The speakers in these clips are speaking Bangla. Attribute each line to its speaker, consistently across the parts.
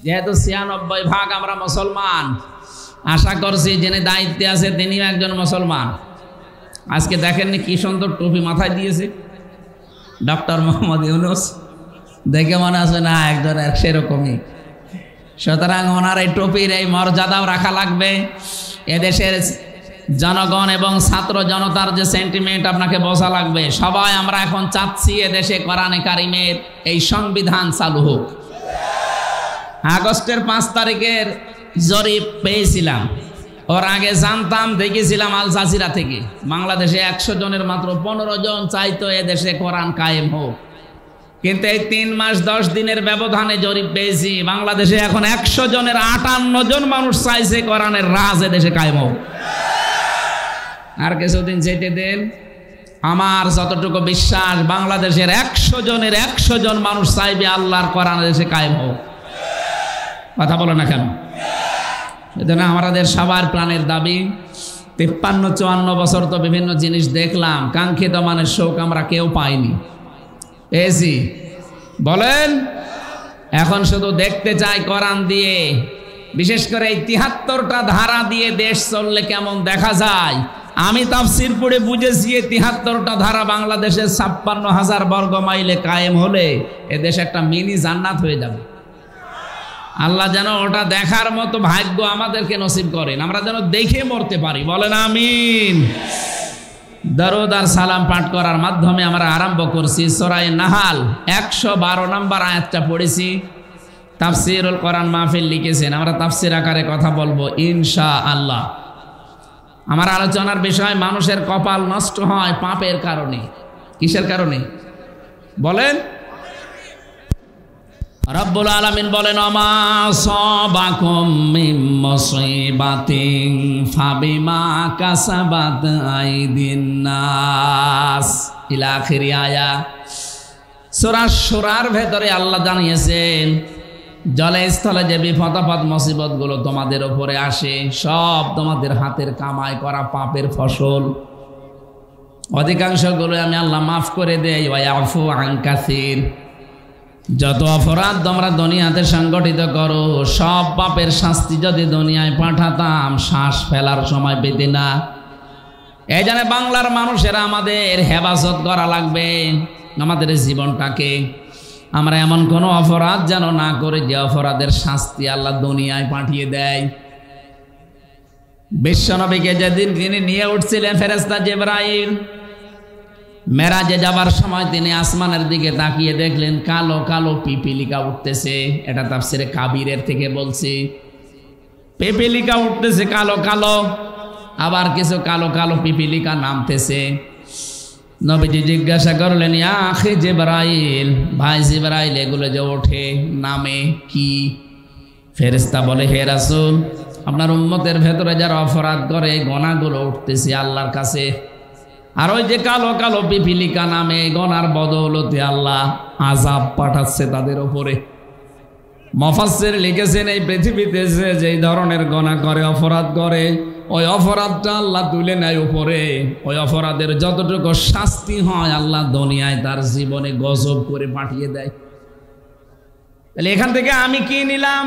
Speaker 1: যেহেতু ৯৬% আমরা মুসলমান, আশা করছি যিনি দায়িত্বে আছে তিনিও একজন মুসলমান। আজকে দেখেননি কি সুন্দর টুপি মাথায় দিয়েছে ডক্টর মোহাম্মদ ইউনূস, দেখে মনে আছে না একজন সেরকমই। সুতরাং ওনার এই টুপির এই মর্যাদাও রাখা লাগবে। এদেশের জনগণ এবং ছাত্র জনতার যে সেন্টিমেন্ট আপনাকে বোঝা লাগবে। সবাই আমরা এখন চাচ্ছি এদেশে কোরআনে কারিমের এই সংবিধান চালু হোক। আগস্টের ৫ তারিখের জরিপ পেয়েছিলাম, ওর আগে জানতাম, দেখেছিলাম আল জাজিরা থেকে। বাংলাদেশে ১০০ জনের মাত্র ১৫ জন চাইতো এদেশে কোরআন কায়েম হোক, কিন্তু এই ৩ মাস ১০ দিনের ব্যবধানে জরিপ পেয়েছি বাংলাদেশে এখন ১০০ জনের ৫৮ জন মানুষ চাইছে কোরআনের রাজ এদেশে কায়েম হোক। আর কিছুদিন যেতে দেন, আমার যতটুকু বিশ্বাস বাংলাদেশের ১০০ জনের ১০০ জন মানুষ চাইবে আল্লাহর কোরআন এদেশে কায়েম হোক। কথা বলো না কেন? সেজন্য আমাদের সবার প্রাণের দাবি। ৫৩-৫৪ বছর তো বিভিন্ন জিনিস দেখলাম, কাঙ্ক্ষিত মানের শোক আমরা কেউ পাইনি। পেয়েছি বলেন? এখন শুধু দেখতে চাই কোরআন দিয়ে, বিশেষ করে এই ৭৩টা ধারা দিয়ে দেশ চললে কেমন দেখা যায়। আমি তাফসীর পড়ে বুঝেছি ৭৩টা ধারা বাংলাদেশের ৫৬,০০০ বর্গ মাইলে কায়েম হলে এদেশ একটা মিনি জান্নাত হয়ে যাবে। আল্লাহ যেন ওটা দেখার মতো ভাগ্য আমাদেরকে নসিব করেন, আমরা যেন দেখে মরতে পারি। বলেন আমিন। দরুদ আর সালাম পাঠ করার মাধ্যমে আমরা আরম্ভ করছি সূরা নাহাল ১১২ নম্বর আয়াতটা পড়েছি। তাফসীরুল কোরআন মাহফিল লিখেছেন, আমরা তাফসীর আকারে কথা বলবো ইনশাআল্লাহ। আমার আলোচনার বিষয় মানুষের কপাল নষ্ট হয় পাপের কারণে। কিসের কারণে বলেন? রব্বুল আলামিন বলেন, আমা সাবাকুম মিন মুসিবাতিন ফাবিমা কাসাবাত আইদিন নাস ইলা আখির আয়া। সূরা শুরার ভেতরে আল্লাহ জানিয়েছেন জলে স্থলে যে বিপদ আপদ মুসিবত গুলো তোমাদের উপরে আসে সব তোমাদের হাতের কামাই করা পাপের ফসল। অধিকাংশ গুলো আমি আল্লাহ মাফ করে দেই। ওয়া ইয়াফু আন কাসীর। যত অপরাধ তোমরা দুনিয়াতে সংগঠিত করো সব পাপের শাস্তি যদি দুনিয়ায় পাঠাতাম শ্বাস ফেলার সময় পেতে না। এই জন্য বাংলার মানুষেরা আমাদের হেফাজত করা লাগবে আমাদের জীবনটাকে। আমরা এমন কোনো অপরাধ যেন না করে যে অপরাধের শাস্তি আল্লাহ দুনিয়ায় পাঠিয়ে দেয়। বিশ্বনবীকে যেদিন তিনি নিয়ে উঠছিলেন ফেরেশতা জিবরাইল, মেরাজে যাবার সময় তিনি আসমানের দিকে তাকিয়ে দেখলেন কালো কালো পিপিলিকা উঠতেছে। এটা তাফসিরে কাবিরের থেকে বলছি। পিপিলিকা উঠতেছে কালো কালো, আবার কিছু কালো কালো পিপিলিকা নামতেছে। নবীজি জিজ্ঞাসা করলেন, ইয়া আখি জিবরাইল, ভাই জিবরাইল এগুলো যে ওঠে নামে কি? ফেরেশতা বলে, হে রাসূল, আপনার উম্মতের ভেতরে যারা অপরাধ করে গোনাগুলো উঠতেছে আল্লাহর কাছে। আর ওই যে কালো কালো পিপিলিকা নামে গনার বদৌলতে আল্লাহ আযাব পাঠাচ্ছে তাদের উপরে। মুফাসসির লিখেছেন এই পৃথিবীতে যেই ধরনের গনা করে অপরাধ করে ওই অপরাধটা আল্লাহ তুলে নেয় উপরে। ওই অপরাধের যতটুকু শাস্তি হয় আল্লাহ দুনিয়ায় তার জীবনে গজব করে পাঠিয়ে দেয়। তাহলে এখান থেকে আমি কি নিলাম?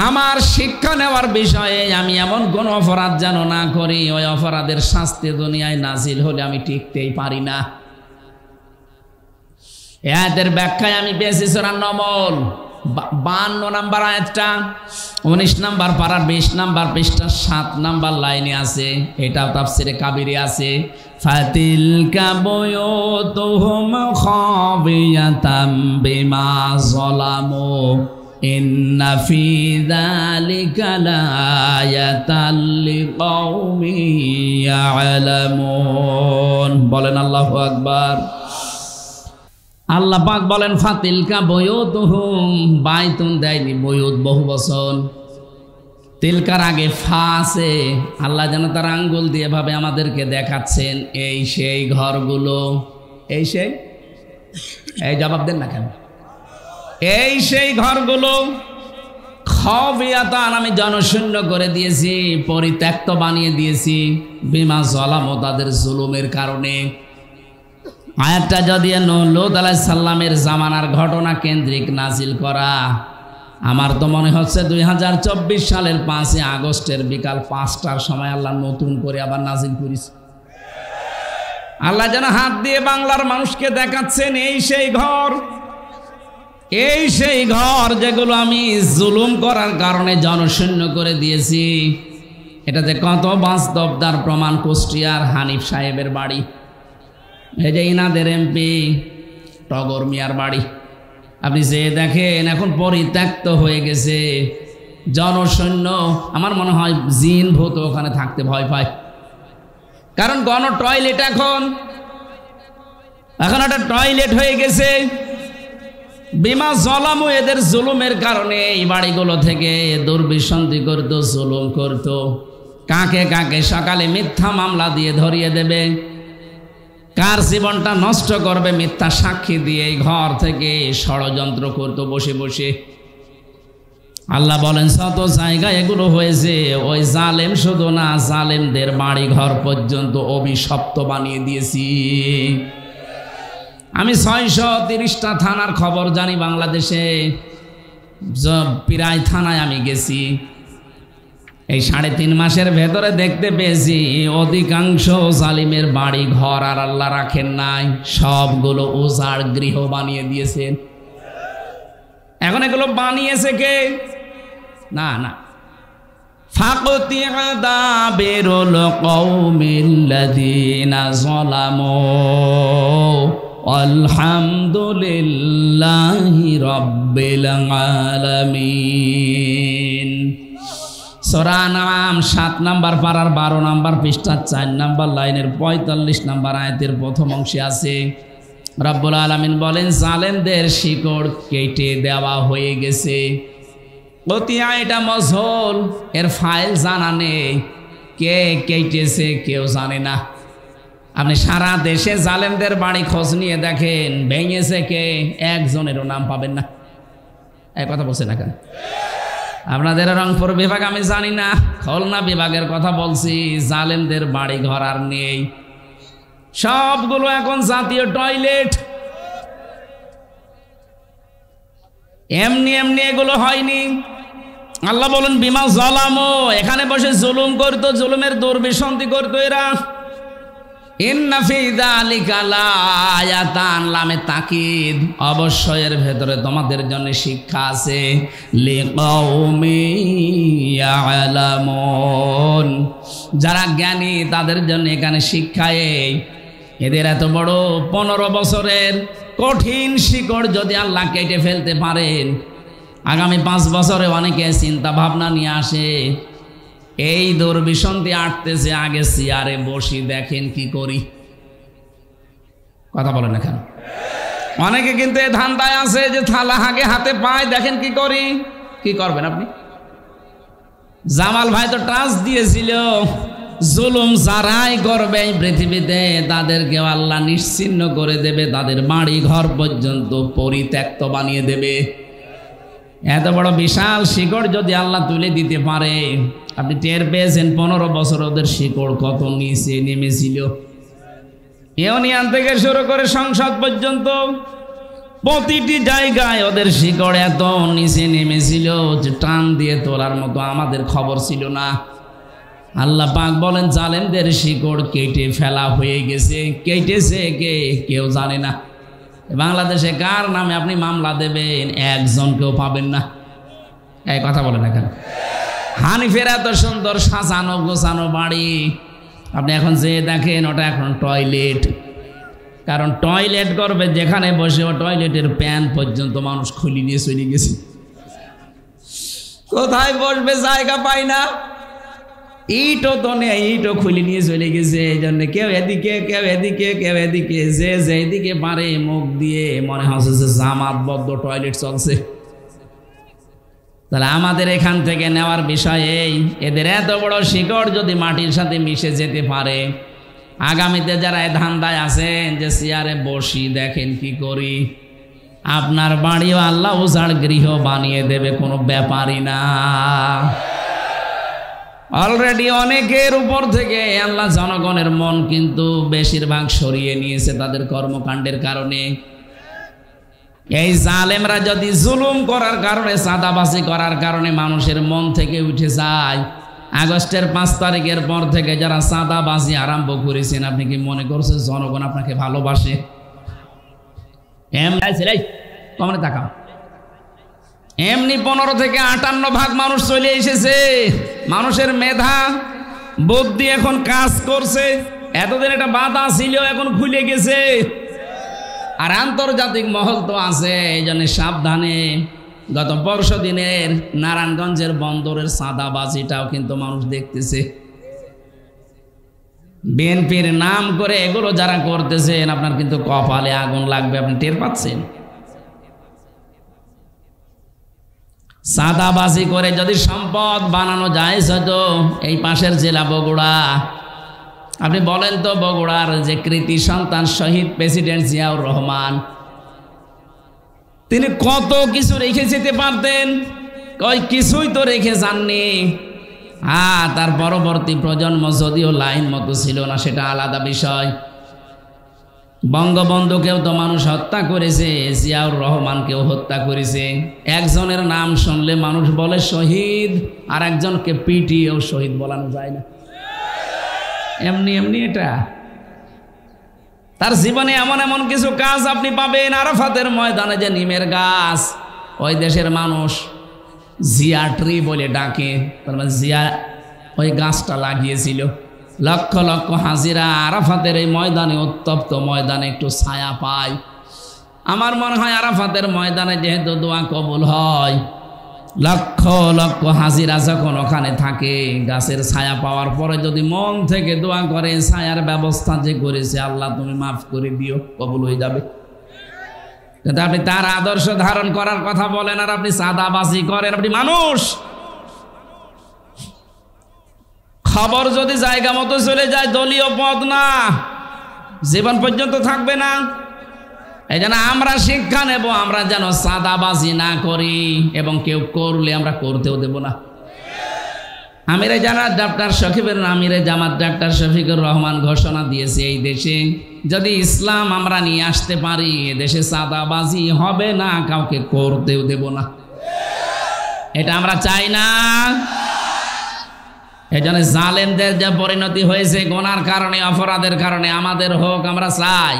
Speaker 1: আমার শিক্ষা নেওয়ার বিষয়ে আমি এমন কোন অপরাধ যেন না করি ওই অপরাধের শাস্তি দুনিয়ায় নাজিল হলে আমি টিকতেই পারি না। এর ব্যাখ্যায় আমি পেয়েছি সূরা নমল 52 নম্বর আয়াতটা 19 নম্বর পারার 20 নম্বর পৃষ্ঠা 7 নম্বর লাইনে আছে। এটাও তাফসিরে কাবিরে আছে। ফাতিলকা বুয়ুতুহুম খাবিয়াতাম বিমা যালামু ইন্না ফি যালিকা লাআয়াতাল লিকাউমিন ইয়ালামুন। বলেন আল্লাহু আকবার। আল্লাহ পাক বলেন ফাতিলকা বুয়ুতুহুম, বাইতুন দেয়নি বুয়ুত বহু বচন। তিলকার আগে ফা আছে। আল্লাহ যেন তার আঙ্গুল দিয়ে ভাবে আমাদেরকে দেখাচ্ছেন এই সেই ঘরগুলো। এই সেই, এই জবাব দেন না কেন? এই সেই ঘরগুলো খাবিয়াতান, আমি জনশূন্য করে দিয়েছি, পরিত্যক্ত বানিয়ে দিয়েছি। বিমা যালামু, তাদের জুলুমের কারণে। আয়াতটা যদি লূত আলাইহিস সালামের জামানার ঘটনা কেন্দ্রিক নাজিল করা, আমার তো মনে হচ্ছে 2024 সালের 5 আগস্টের বিকাল 5টার সময় আল্লাহ নতুন করে আবার নাজিল করেছে। আল্লাহ যেন হাত দিয়ে বাংলার মানুষকে দেখাচ্ছেন এই সেই ঘর, এই সেই ঘর যেগুলো আমি জুলুম করার কারণে জনশূন্য করে দিয়েছি। এটাতে কত বাস্তব তার প্রমাণ কুষ্টিয়ার হানিফ সাহেবের বাড়ি, এই যে ইনাদের এমপি টগর মিয়ার বাড়ি। আপনি যে দেখেন এখন পরিত্যক্ত হয়ে গেছে, জনশূন্য। আমার মনে হয় জিন ভূত ওখানে থাকতে ভয় পায়, কারণ গণ টয়লেট এখন একটা টয়লেট হয়ে গেছে। বিমা জলামু, এদের জুলুমের কারণে এই বাড়িগুলো থেকে দুর্বিসন্ধি করত, জুলুম করত। কাকে কাকে সকালে মিথ্যা মামলা দিয়ে ধরিয়ে দেবে, কার জীবনটা নষ্ট করবে মিথ্যা সাক্ষী দিয়ে এই ঘর থেকে ষড়যন্ত্র করত বসে বসে। আল্লাহ বলেন শত জায়গায় এগুলো হয়েছে। ওই জালেম শুধু না, জালেমদের বাড়ি ঘর পর্যন্ত অভিশপ্ত বানিয়ে দিয়েছি। আমি 630টা থানার খবর জানি বাংলাদেশে, প্রায় থানায় আমি গেছি। এই 3.5 মাসের ভেতরে দেখতে পেয়েছি অধিকাংশ জালিমের বাড়ি ঘর আর আল্লাহ রাখেন নাই, সবগুলো উজাড় গৃহ বানিয়ে দিয়েছেন। এখন এগুলো বানিয়েছে কে? না না, ফাকতিয়া দাবিরুল কওমিল্লাযীনা যালামু আলহামদুলিল্লাহি রাব্বিল আলামিন। সূরা নাম 7 নম্বর পারার 12 নম্বর পৃষ্ঠা 4 নম্বর লাইনের 45 নম্বর আয়াতের প্রথম অংশে আছে রব্বুল আলামিন বলেন, জালেমদের শিকড় কেটে দেওয়া হয়ে গেছে। কতিয়া এটা মজহুল, এর ফাইল জানা নেই, কে কেটেছে কেউ জানে না। আপনি সারা দেশে জালেমদের বাড়ি খোঁজ নিয়ে দেখেন, ভেঙেছে কে, একজনেরও নাম পাবেন না। এই কথা বলছে না কেন? আপনাদের রংপুর বিভাগ আমি জানি না, খুলনা বিভাগের কথা বলছি। জালেমদের বাড়ি ঘর আর নেই, সবগুলো এখন জাতীয় টয়লেট। এমনি এমনি এগুলো হয়নি। আল্লাহ বলেন বিমা জালামু, এখানে বসে জুলুম করতো, জুলুমের দুর্বিসন্ধি করতো এরা। ইন্না ফি যালিকা লাআয়াতান, লামে তাকিদ, অবশ্যই এর ভেতরে তোমাদের জন্য শিক্ষা আছে। লিকাউমি ইয়ালামুন, যারা জ্ঞানী তাদের জন্য এখানে শিক্ষা। এদের এত বড় 15 বছরের কঠিন শিকড় যদি আল্লাহ কেটে ফেলতে পারেন, আগামী 5 বছরে অনেকে চিন্তা ভাবনা নিয়ে আসে, এই দুর্বিসন্ধি আটতেছে, আগে চেয়ারে বসি দেখেন কি করি। কথা বলেন এখানে অনেকে কিন্তু এই ধান্দায় আছে যে থালা আগে হাতে পায়, দেখেন কি করি। কি করবেন আপনি? জামাল ভাই তো টাচ দিয়েছিল, জুলুম যারাই করবে পৃথিবীতে তাদেরকে আল্লাহ নিশ্চিহ্ন করে দেবে, তাদের বাড়ি ঘর পর্যন্ত পরিত্যক্ত বানিয়ে দেবে। এত বড় বিশাল শিকড় যদি আল্লাহ তুলে দিতে পারে, আপনি টের পেয়েছেন 15 বছর ওদের শিকড় কত নিচে নেমেছিল। ইউনিয়ন থেকে শুরু করে সংসদ পর্যন্ত প্রতিটি জায়গায় ওদের শিকড় এত নিচে নেমেছিল যে টান দিয়ে তোলার মতো আমাদের খবর ছিল না। আল্লাহ পাক বলেন জালেমদের শিকড় কেটে ফেলা হয়ে গেছে। কেটেছে কে কেউ জানে না। বাংলাদেশে কার নামে আপনি মামলা দেবেন, একজনকেও পাবেন না। এই কথা বলেন এখানে। হানিফের এত সুন্দর সাজানো গোছানো বাড়ি, আপনি এখন যে দেখেন ওটা এখন টয়লেট। কারণ টয়লেট করবে যেখানে বসে, ও টয়লেটের প্যান পর্যন্ত মানুষ খুলি নিয়ে চলে গেছে। কোথায় বসবে জায়গা পায় না, ইটও তো নেই, ইটও খুলে নিয়ে চলে গেছে। এই জন্য কেউ এদিকে কেউ এদিকে কেউ এদিকে, যে যেদিকে পারে মুখ দিয়ে মনে হচ্ছে যে জামাতবদ্ধ টয়লেট চলছে। তাহলে আমাদের এখান থেকে নেওয়ার বিষয় এই, এদের এত বড় শিকড় যদি মাটির সাথে মিশে যেতে পারে, আগামীতে যারা এই ধান্দায় আছেন যে চেয়ারে বসি দেখেন কি করি, আপনার বাড়িও আল্লাহ উজাড় গৃহ বানিয়ে দেবে, কোনো ব্যাপারই না। অলরেডি অনেকের উপর থেকে আল্লাহ জনগণের মন কিন্তু বেশিরভাগ সরিয়ে নিয়েছে তাদের কর্মকাণ্ডের কারণে। এই জালেমরা যদি জুলুম করার কারণে, চাঁদাবাজি করার কারণে মানুষের মন থেকে উঠে যায়, আগস্টের 5 তারিখের পর থেকে যারা চাঁদাবাজি আরম্ভ করেছেন, আপনি কি মনে করছেন জনগণ আপনাকে ভালোবাসে? কমনে তাকাও, এমনি 15 থেকে 58% মানুষ চলে এসেছে। মানুষের মেধা বুদ্ধি এখন কাজ করছে। এতদিন এটা বাধা ছিল, এখন খুলে গেছে। আর আন্তর্জাতিক মহল তো আছে, এই জন্য সাবধানে। গত পরশু দিনের নারায়ণগঞ্জের বন্দরের চাঁদাবাজিটাও কিন্তু মানুষ দেখতেছে। বিএনপির নাম করে এগুলো যারা করতেছেন, আপনার কিন্তু কপালে আগুন লাগবে, আপনি টের পাচ্ছেন। চাঁদাবাজি করে যদি সম্পদ বানানো যায়, হয়তো এই পাশের জেলা বগুড়া, আপনি বলেন তো, বগুড়ার যে কৃতি সন্তান শহীদ প্রেসিডেন্ট জিয়াউর রহমান, তিনি কত কিছু রেখে যেতে পারতেন, কিছুই তো রেখে যাননি। তার পরবর্তী প্রজন্ম যদিও লাইন মতো ছিল না, সেটা আলাদা বিষয়। বঙ্গবন্ধুকেও তো মানুষ হত্যা করেছে, জিয়াউর রহমানকেও হত্যা করেছে। একজনের নাম শুনলে মানুষ বলে শহীদ, আর একজনকে পিটিয়েও শহীদ বলানো যায় না। এমনি এমনি এটা তার জীবনে এমন এমন কিছু কাজ আপনি পাবেন। আরাফাতের ময়দানে যে নিমের গাছ, ওই দেশের মানুষ জিয়া ট্রি বলে ডাকে, তার মানে জিয়া ওই গাছটা লাগিয়েছিল। লক্ষ লক্ষ হাজিরা আরাফাতের এই ময়দানে, উত্তপ্ত ময়দানে একটু ছায়া পায়। আমার মনে হয় আরাফাতের ময়দানে যেহেতু দোয়া কবুল হয়, লক্ষ লক্ষ হাজিরা যখন ওখানে থাকে, গাছের ছায়া পাওয়ার পরে যদি মন থেকে দোয়া করে, ছায়ার ব্যবস্থা যে করেছে আল্লাহ তুমি মাফ করে দিও, কবুল হয়ে যাবে। কিন্তু আপনি তার আদর্শ ধারণ করার কথা বলেন, আর আপনি চাঁদাবাজি করেন। আপনি মানুষ, খবর যদি জায়গা মতো চলে যায়, দলীয় পদ না, জীবন পর্যন্ত থাকবে না। এই জন্য আমরা শিক্ষা নেব, আমরা যেন চাঁদাবাজি না করি, এবং কেউ করলে আমরা করতেও দেব না। আমিরে জামাত ডাক্তার শফিকুর আমিরে জামাত ডাক্তার শফিকুর রহমান ঘোষণা দিয়েছে, এই দেশে যদি ইসলাম আমরা নিয়ে আসতে পারি, দেশে চাঁদাবাজি হবে না, কাউকে করতেও দেব না। এটা আমরা চাই না। এই জন্য জালেমদের যে পরিণতি হয়েছে গুনার কারণে, অপরাধের কারণে, আমাদের হোক, আমরা চাই।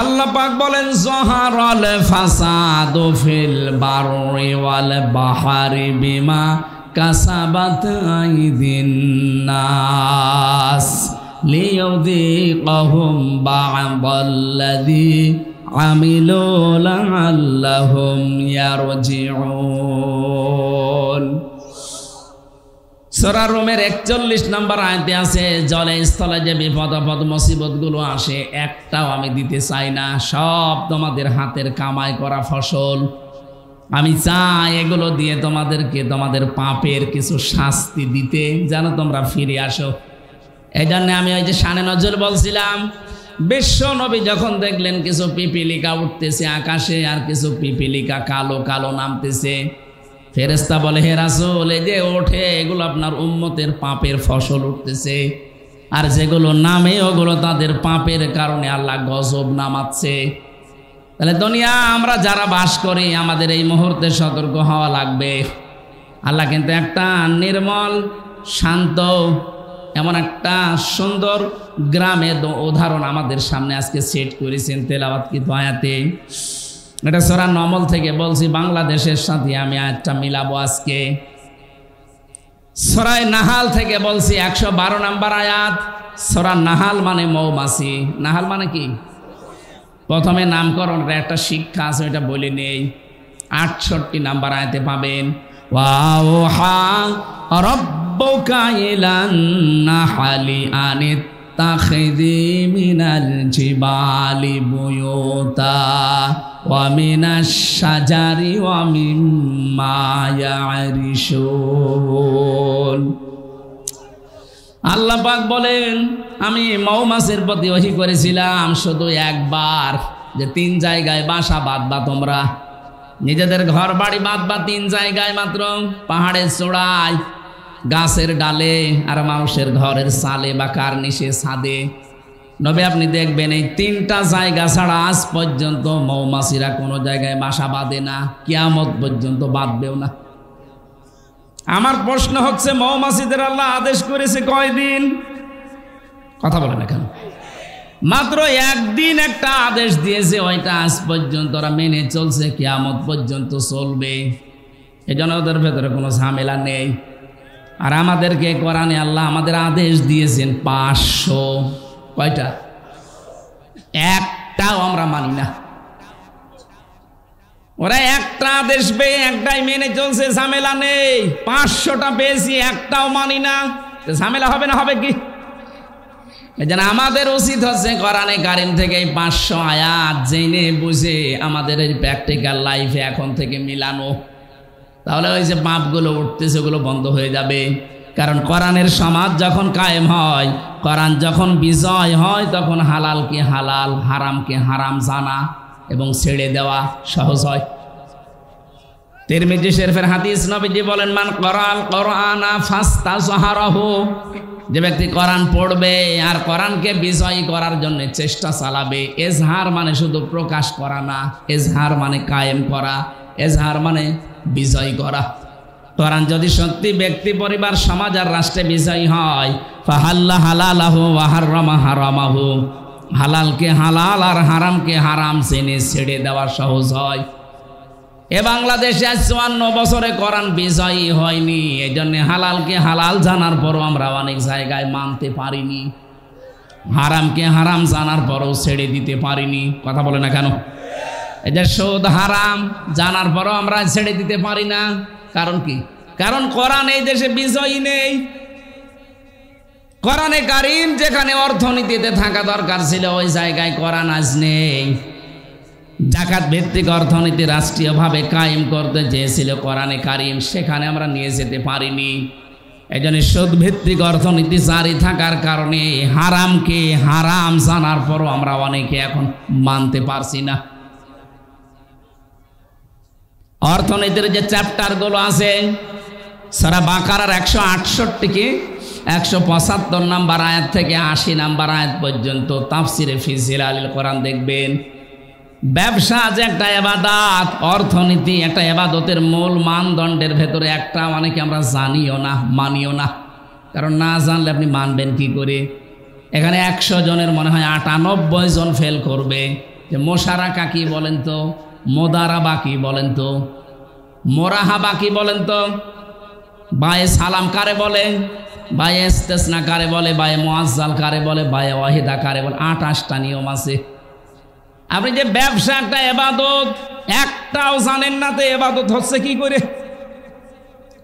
Speaker 1: আল্লাহ পাক বলেন, যহারাল ফাসাদু ফিল বাররি ওয়াল বাহরি বিমা কাসাবাত আইদিন নাস লিয়ুযীকাহুম বা'দাল্লাযী আমিলু লাআল্লাহুম ইয়ারজিউন। সূরা রুমের 41 নম্বর আয়াতে আছে, জলে স্থলে যে বিপদ আপদ মুসিবত গুলো আসে, একটাও আমি দিতে চাই না, সব তোমাদের হাতের কামাই করা ফসল। আমি চাই এগুলো দিয়ে তোমাদেরকে তোমাদের পাপের কিছু শাস্তি দিতে, যেন তোমরা ফিরে আসো। এই জন্য আমি ওই যে শানে নজর বলছিলাম, বিশ্ব নবী যখন দেখলেন কিছু পিপিলিকা উঠতেছে আকাশে, আর কিছু পিপিলিকা কালো কালো নামতেছে, ফেরেশতা বলে, হে রাসূল, এই যে ওঠে এগুলো আপনার উম্মতের পাপের ফসল উঠতেছে, আর যেগুলো নামে ওগুলো তাদের পাপের কারণে আল্লাহ গজব নামাচ্ছে। তাহলে দুনিয়া আমরা যারা বাস করি, আমাদের এই মুহূর্তে সতর্ক হওয়া লাগবে। আল্লাহ কিন্তু একটা নির্মল শান্ত এমন একটা সুন্দর গ্রামের উদাহরণ আমাদের সামনে আজকে সেট করেছেন তেলাওয়াতকৃত আয়াতে। এটা সূরা নমল থেকে বলছি, বাংলাদেশের সাথে আমি আয়াতটা মিলাবো আজকে। সূরা নাহাল থেকে বলছি, 112 নম্বর আয়াত। সূরা নাহাল মানে মৌমাছি। নাহাল মানে কি? প্রথমে নামকরণের একটা শিক্ষা আছে, ওইটা বলে নেই। 68 নম্বর আয়াতে পাবেন, ওয়াওহা রাব্বুকা ইলান নাহলি আনিত্তাখিযি মিনাল জিবালি বুয়ুতা ওয়া মিনাশ শাজারি ওয়া মিম্মা ইয়ারিশুন। আল্লাহ পাক বলেন, আমি মৌমাছির প্রতি ওহী করেছিলাম শুধু একবার, যে 3 জায়গায় বাসা বাঁধবা তোমরা, নিজেদের ঘর বাড়ি বাঁধবা 3 জায়গায় মাত্র, পাহাড়ের চূড়ায়, গাছের ডালে, আর মানুষের ঘরের চালে বা কার্নিশে ছাদে। নবী আপনি দেখবেন এই তিনটা জায়গা ছাড়া আজ পর্যন্ত মৌমাছিরা কোনো জায়গায় বাসা বাঁধে না, কিয়ামত পর্যন্ত বাঁধবেও না। আমার প্রশ্ন হচ্ছে মৌমাছিদের আল্লাহ আদেশ করেছে কয়দিন? কথা বলে না কেন? মাত্র একদিন একটা আদেশ দিয়েছে, ওইটা আজ পর্যন্ত ওরা মেনে চলছে, কিয়ামত পর্যন্ত চলবে। এই জন্য ওদের ভেতরে কোনো ঝামেলা নেই। আর আমাদেরকে কোরআনে আল্লাহ আমাদের আদেশ দিয়েছেন 500। কয়টা? একটাও আমরা মানি না। ওরা একটা আদেশ পেয়ে একটাই মেনে চলছে, ঝামেলা নেই। 500টা পেয়েছি, একটাও মানি না, ঝামেলা হবে না? হবে কি? এই জন্য আমাদের উচিত হচ্ছে কোরআনে কারিম থেকে এই 500 আয়াত জেনে বুঝে আমাদের এই প্র্যাকটিক্যাল লাইফে এখন থেকে মিলানো। তাহলে ওই যে পাপগুলো উঠতেছে ওগুলো বন্ধ হয়ে যাবে। কারণ কোরআনের সমাজ যখন কায়েম হয়, কোরআন যখন বিজয় হয়, তখন হালালকে হালাল, হারামকে হারাম জানা এবং ছেড়ে দেওয়া সহজ হয়। তিরমিজি শরীফের হাদিস, নবীজি বলেন, মান করাল কোরআনা ফাস্তাজহারাহু, যে ব্যক্তি কোরআন পড়বে আর কোরআনকে বিজয়ী করার জন্য চেষ্টা চালাবে। এজহার মানে শুধু প্রকাশ করা না, এজহার মানে কায়েম করা, এজহার মানে বিজয়ী করা। কোরআন যদি সত্যি ব্যক্তি, পরিবার, সমাজ আর রাষ্ট্রে বিজয়ী হয়, ফাহাল্লা হালালাহু ওয়া হাররামা হারামাহু, হালালকে হালাল আর হারামকে হারাম জেনে ছেড়ে দেওয়া সহজ হয়। এ বাংলাদেশে 54 বছরে কোরআন বিজয়ী হয়নি, এই জন্য হালালকে হালাল জানার পরও আমরা অনেক জায়গায় মানতে পারিনি, হারামকে হারাম জানার পরও ছেড়ে দিতে পারিনি। কথা বলে না কেন? এই যে সুদ হারাম জানার পরও আমরা ছেড়ে দিতে পারি না, কারণ কি? কারণ কোরআন এই দেশে বিজয়ী নেই। কোরআনে কারিম যেখানে অর্থনীতিতে থাকা দরকার ছিল, ওই জায়গায় কোরআন আজ নেই। জাকাত ভিত্তিক অর্থনীতি রাষ্ট্রীয়ভাবে কায়েম করতে চেয়েছিল কোরআনে কারিম, সেখানে আমরা নিয়ে যেতে পারিনি। এই জন্য সুদ ভিত্তিক অর্থনীতি জারি থাকার কারণে হারামকে হারাম জানার পরও আমরা অনেকে এখন মানতে পারছি না। অর্থনীতির যে চ্যাপ্টারগুলো আছে, সূরা বাকারার 168 কি 175 নম্বর আয়াত থেকে 80 নম্বর আয়াত পর্যন্ত তাফসিরে ফি জিলালিল কোরআন দেখবেন। ব্যবসা যে একটা ইবাদত, অর্থনীতি একটা ইবাদতের মূল মানদণ্ডের ভেতরে একটা, অনেকে আমরা জানিও না, মানিও না। কারণ না জানলে আপনি মানবেন কি করে? এখানে 100 জনের মনে হয় 98 জন ফেল করবে যে মোশারাকা কি বলেন তো, মোদারাবা কি বলেন তো, মোরাহাবা কি বলেন তো, বায়ে সালাম কারে বলে, বায়ে ইস্তেসনা কারে বলে, বায়ে মুআজ্জাল কারে বলে, বায়ে ওয়াহিদা কারে বলে, 28টা নিয়ম আছে। আপনি যে ব্যবসা একটা ইবাদত, একটাও জানেন না, তো ইবাদত হচ্ছে কি করে?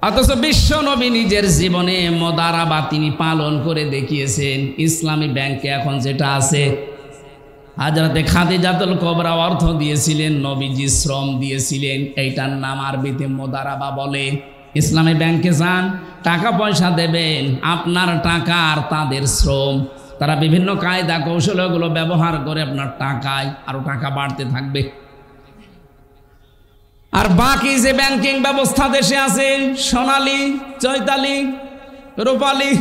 Speaker 1: অথচ বিশ্ব নবী নিজের জীবনে মোদারাবা তিনি পালন করে দেখিয়েছেন। ইসলামী ব্যাংকে এখন যেটা আছে, হযরতে খাদিজাতুল কুবরা অর্থ দিয়েছিলেন, নবীজি শ্রম দিয়েছিলেন, এইটার নাম আরবিতে মোদারাবা বলে। ইসলামী ব্যাংকে যান, টাকা পয়সা দেবেন, আপনার টাকা আর তাদের শ্রম, তারা বিভিন্ন কায়দা কৌশলগুলো ব্যবহার করে আপনার টাকায় আরো টাকা বাড়তে থাকবে। আর বাকি যে ব্যাংকিং ব্যবস্থা দেশে আছে, সোনালী, চৈতালি, রূপালী,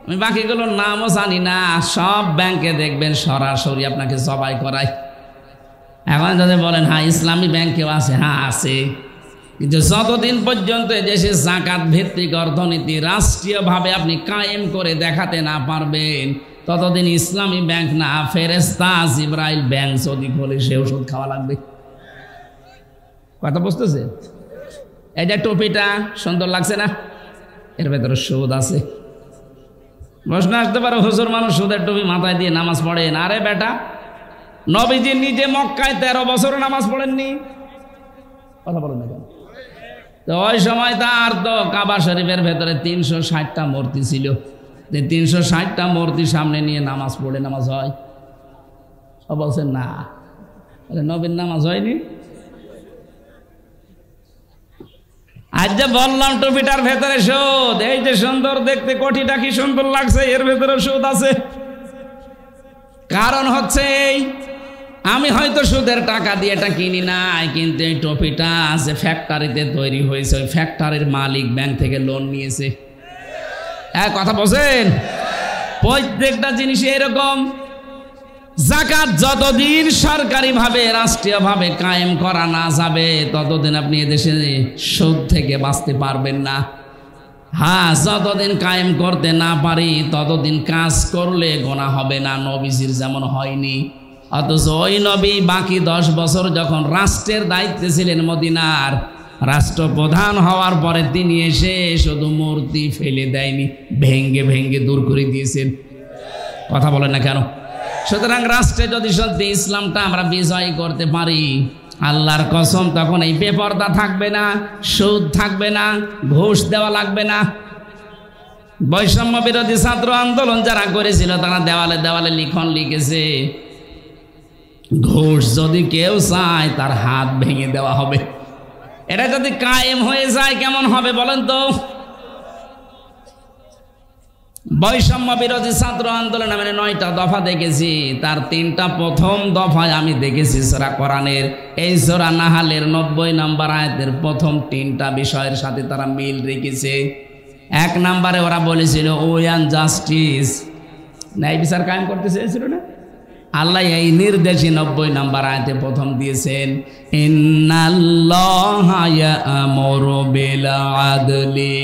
Speaker 1: আমি বাকিগুলোর নামও জানি না, সব ব্যাংকে দেখবেন সরাসরি আপনাকে জবাই করায়। এখন যদি বলেন হ্যাঁ ইসলামী ব্যাংকেও আছে, হ্যাঁ আছে, কিন্তু যতদিন পর্যন্ত দেশে জাকাত ভিত্তিক অর্থনীতি রাষ্ট্রীয়ভাবে আপনি কায়েম করে দেখাতে না পারবেন, ততদিন ইসলামী ব্যাংক না, ফেরেশতা জিবরাইল ব্যাংক যদি খোলে সে ওষুধ খাওয়া লাগবে। কথা বুঝতেছে? এই যে টুপিটা সুন্দর লাগছে না, এর ভেতরে সুদ আছে। প্রশ্ন আসতে পারে, হুজুর মানুষ সুদের টুপি মাথায় দিয়ে নামাজ পড়েন? আরে বেটা, নবীজি নিজে মক্কায় 13 বছর নামাজ পড়েননি? কথা বলেন না কেন? তো ওই সময় তার তো কাবা শরীফের ভেতরে 360টা মূর্তি ছিল, 360টা মূর্তি সামনে নিয়ে নামাজ পড়ে নামাজ হয়? সব বলছেন না, নবীর নামাজ হয়নি। আজ যে বললাম টুপিটার ভেতরে সুদ, এই যে সুন্দর দেখতে কোটিটা কি সুন্দর লাগছে, এর ভেতরে সুদ আছে। কারণ হচ্ছে এই, আমি হয়তো সুদের টাকা দিয়ে এটা কিনি নাই, কিন্তু এই টুপিটা যে ফ্যাক্টরিতে তৈরি হয়েছে, ওই ফ্যাক্টরির মালিক ব্যাংক থেকে লোন নিয়েছে। হ্যাঁ কথা বলছেন? প্রত্যেকটা জিনিস এরকম। যাকাত যতদিন সরকারিভাবে রাষ্ট্রীয়ভাবে কায়েম করা না যাবে ততদিন আপনি এদেশে সুদ থেকে বাঁচতে পারবেন না। হ্যাঁ, যতদিন কায়েম করতে না পারি ততদিন কাজ করলে গোনা হবে না, নবীজির যেমন হয়নি। অথচ ওই নবী বাকি 10 বছর যখন রাষ্ট্রের দায়িত্বে ছিলেন মদিনার, রাষ্ট্রপ্রধান হওয়ার পরে তিনি এসে শুধু মূর্তি ফেলে দেয়নি, ভেঙ্গে ভেঙ্গে দূর করে দিয়েছেন। কথা বলেন না কেন? সুতরাং রাষ্ট্রে যদি সত্যি ইসলামটা আমরা বিজয় করতে পারি, আল্লাহর কসম তখন এই বেপরদা থাকবে না, সুদ থাকবে না, ঘুষ দেওয়া লাগবে না। বৈষম্য বিরোধী ছাত্র আন্দোলন যারা করেছিল তারা দেওয়ালে দেওয়ালে লিখন লিখেছে, ঘুষ যদি কেউ চায় তার হাত ভেঙে দেওয়া হবে। এটা যদি কায়েম হয়ে যায় কেমন হবে বলেন তো? বৈষম্য বিরোধী ছাত্র আন্দোলন মানে 9টা দফা দেখেছি, তার 3টা প্রথম দফায় আমি দেখেছি সূরা কোরআনের এই সূরা নাহালের 90 নম্বর আয়াতের প্রথম 3টা বিষয়ের সাথে তারা মিল রেখেছে। 1 নম্বরে ওরা বলেছিল ওয়ান জাস্টিস, ন্যায় বিচার কায়েম করতে চেয়েছিল না? আল্লাহ এই নির্দেশই 90 নম্বর আয়াতে প্রথম দিয়েছেন, ইন্নাল্লাহা ইয়া'মুরু বিল আদলি,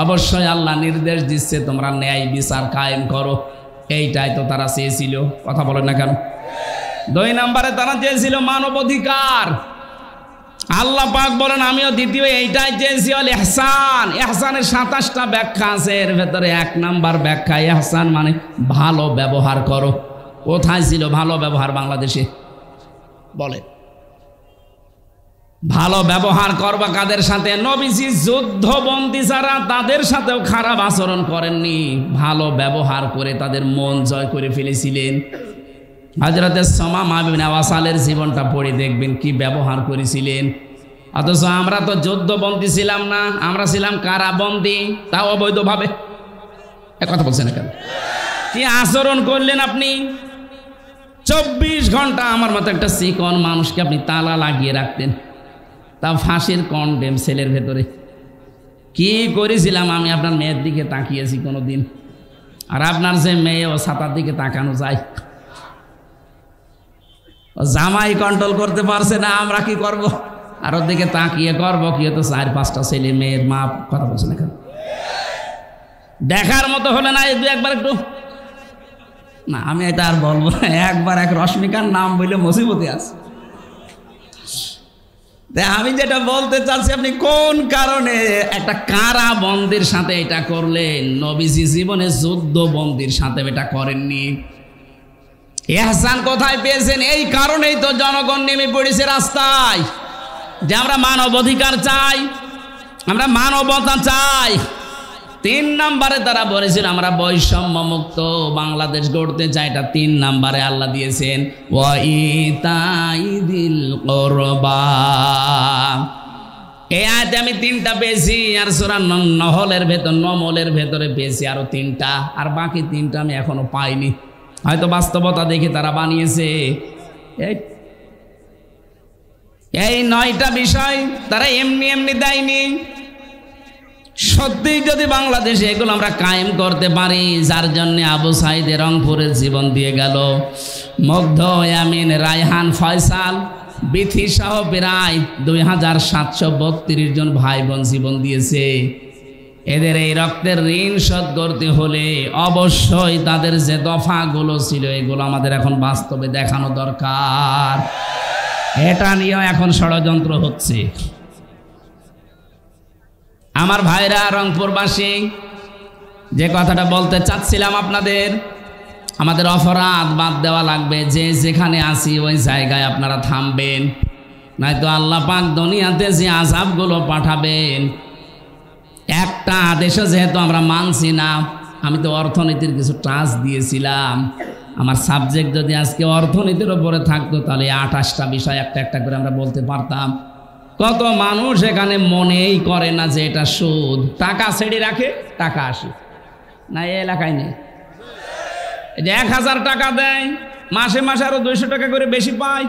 Speaker 1: অবশ্যই আল্লাহ নির্দেশ দিচ্ছে তোমরা ন্যায় বিচার কায়েম করো। এইটাই তো তারা চেয়েছিল। কথা বলেন না কেন? 2 নম্বরে তারা চেয়েছিল মানবাধিকার। আল্লাহ পাক বলেন আমিও দ্বিতীয় এইটাই চেয়েছি, আল ইহসান। ইহসানের 27টা ব্যাখ্যা আছে, এর ভেতরে 1 নম্বর ব্যাখ্যা ইহসান মানে ভালো ব্যবহার করো। কোথায় ছিল ভালো ব্যবহার বাংলাদেশে? বলে ভালো ব্যবহার করবা কাদের সাথে? নবীজি যুদ্ধবন্দী যারা তাদের সাথেও খারাপ আচরণ করেননি, ভালো ব্যবহার করে তাদের মন জয় করে ফেলেছিলেন। হযরতে সুমামা বিন ওয়াসালের জীবনটা পড়ে দেখবেন কি ব্যবহার করেছিলেন। অথচ আমরা তো যুদ্ধবন্দী ছিলাম না, আমরা ছিলাম কারাবন্দী, তাও অবৈধভাবে। কথা বলছেন না কেন? কি আচরণ করলেন আপনি? 24 ঘন্টা আমার মতো একটা চিকন মানুষকে আপনি তালা লাগিয়ে রাখতেন, তা ফাঁসির কন্ডেম সেলের ভেতরে। কি করেছিলাম আমি? আপনার মেয়ের দিকে তাকিয়েছি কোনো দিন? আর আপনার যে মেয়ে ও ছাতার দিকে তাকানো যায়, জামাই কন্ট্রোল করতে পারছে না, আমরা কি করব? আর ওর দিকে তাকিয়ে করবো কি? তো 4-5টা ছেলে মেয়ের মা। কথা বলছে না কেন? দেখার মতো হলে না একবার একটু না, আমি এটা আর বলবো না। একবার এক রশ্মিকার নাম বললে মুসিবতে আছে। আমি যেটা বলতে চাচ্ছি, আপনি কোন কারণে একটা কারাবন্দির সাথে এটা করলেন? নবীজি জীবনে যুদ্ধবন্দির সাথে এটা করেননি। ইহসান কোথায় পেয়েছেন? এই কারণেই তো জনগণ নেমে পড়েছে রাস্তায়, যে আমরা মানব অধিকার চাই, আমরা মানবতা চাই। 3 নম্বরে তারা বলেছেন আমরা বৈষম্য মুক্ত বাংলাদেশ গড়তে চাই। এটা 3 নম্বরে আল্লাহ দিয়েছেন, ওয়া ইতাইদিল কুরবা। এই আয়াতে আমি 3টা পেয়েছি, আর সূরা নমলের ভেতরে পেয়েছি আরো 3টা, আর বাকি 3টা আমি এখনো পাইনি। হয়তো বাস্তবতা দেখে তারা বানিয়েছে। এই 9টা বিষয় তারা এমনি এমনি দেয়নি। সত্যি যদি বাংলাদেশে এগুলো আমরা কায়েম করতে পারি, যার জন্য আবু সাইদের রংপুরের জীবন দিয়ে গেল, মুগ্ধ, ইয়ামিন, রায়হান, ফয়সাল, বিথি সহ প্রায় 2732 জন ভাই বোন জীবন দিয়েছে। এদের এই রক্তের ঋণ শোধ করতে হলে অবশ্যই তাদের যে দফাগুলো ছিল এগুলো আমাদের এখন বাস্তবে দেখানো দরকার। এটা নিয়েও এখন ষড়যন্ত্র হচ্ছে। আমার ভাইরা রংপুরবাসী, যে কথাটা বলতে চাচ্ছিলাম আপনাদের, আমাদের অপরাধ বাদ দেওয়া লাগবে। যে যেখানে আসি ওই জায়গায় আপনারা থামবেন, নয়তো আল্লাহ পাক দুনিয়াতে যে আযাবগুলো পাঠাবেন, একটা আদেশও যেহেতু আমরা মানছি না। আমি তো অর্থনীতির কিছু টাচ দিয়েছিলাম। আমার সাবজেক্ট যদি আজকে অর্থনীতির উপরে থাকতো তাহলে 28টা বিষয় একটা একটা করে আমরা বলতে পারতাম। কত মানুষ এখানে মনেই করে না যে এটা সুদ। টাকা ছেড়ে রাখে, টাকা আসে না, এই এলাকায় নেই। এই যে 1000 টাকা দেয়, মাসে মাসে আরো 200 টাকা করে বেশি পায়।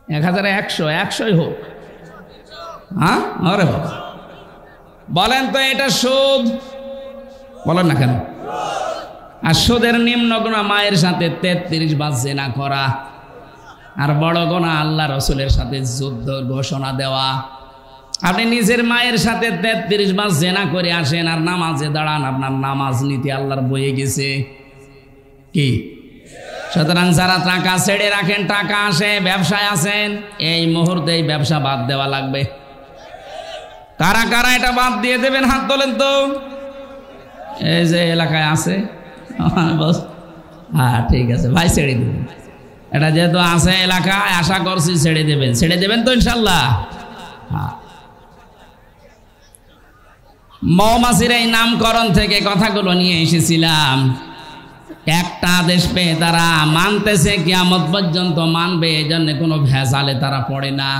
Speaker 1: 1100 হোক। হ্যাঁ, আরে বাবা, বলেন তো এটা সুদ? বলেন না কেন? আর সুদের নিম্ন গুনাহ মায়ের সাথে 33 বার জিনা করা, আর বড় গুনাহ আল্লাহ রসুলের সাথে যুদ্ধ ঘোষণা দেওয়া। আপনি নিজের মায়ের সাথে 33 বার জিনা করে আসেন আর নামাজে দাঁড়ান, আপনার নামাজ নীতি আল্লাহর বয়ে গেছে কি? সুতরাং যারা টাকা ছেড়ে রাখেন, টাকা আসে, ব্যবসায় আছেন, এই মুহূর্তে এই ব্যবসা বাদ দেওয়া লাগবে। কারা কারা এটা বাদ দিয়ে দেবেন হাত তোলেন তো। এই যে এলাকায় আছে, হ্যাঁ ঠিক আছে ভাই, ছেড়ে দেবেন। এটা যেহেতু আছে এলাকায়, আশা করছি ছেড়ে দেবেন। ছেড়ে দেবেন তো ইনশাল্লাহ। হ্যাঁ, মৌমাছির এই নামকরণ থেকে কথাগুলো নিয়ে এসেছিলাম। একটা আদেশ পেয়ে তারা মানতেছে, কিয়ামত পর্যন্ত মানবে, এই জন্য কোনো ভেজালে তারা পড়ে না।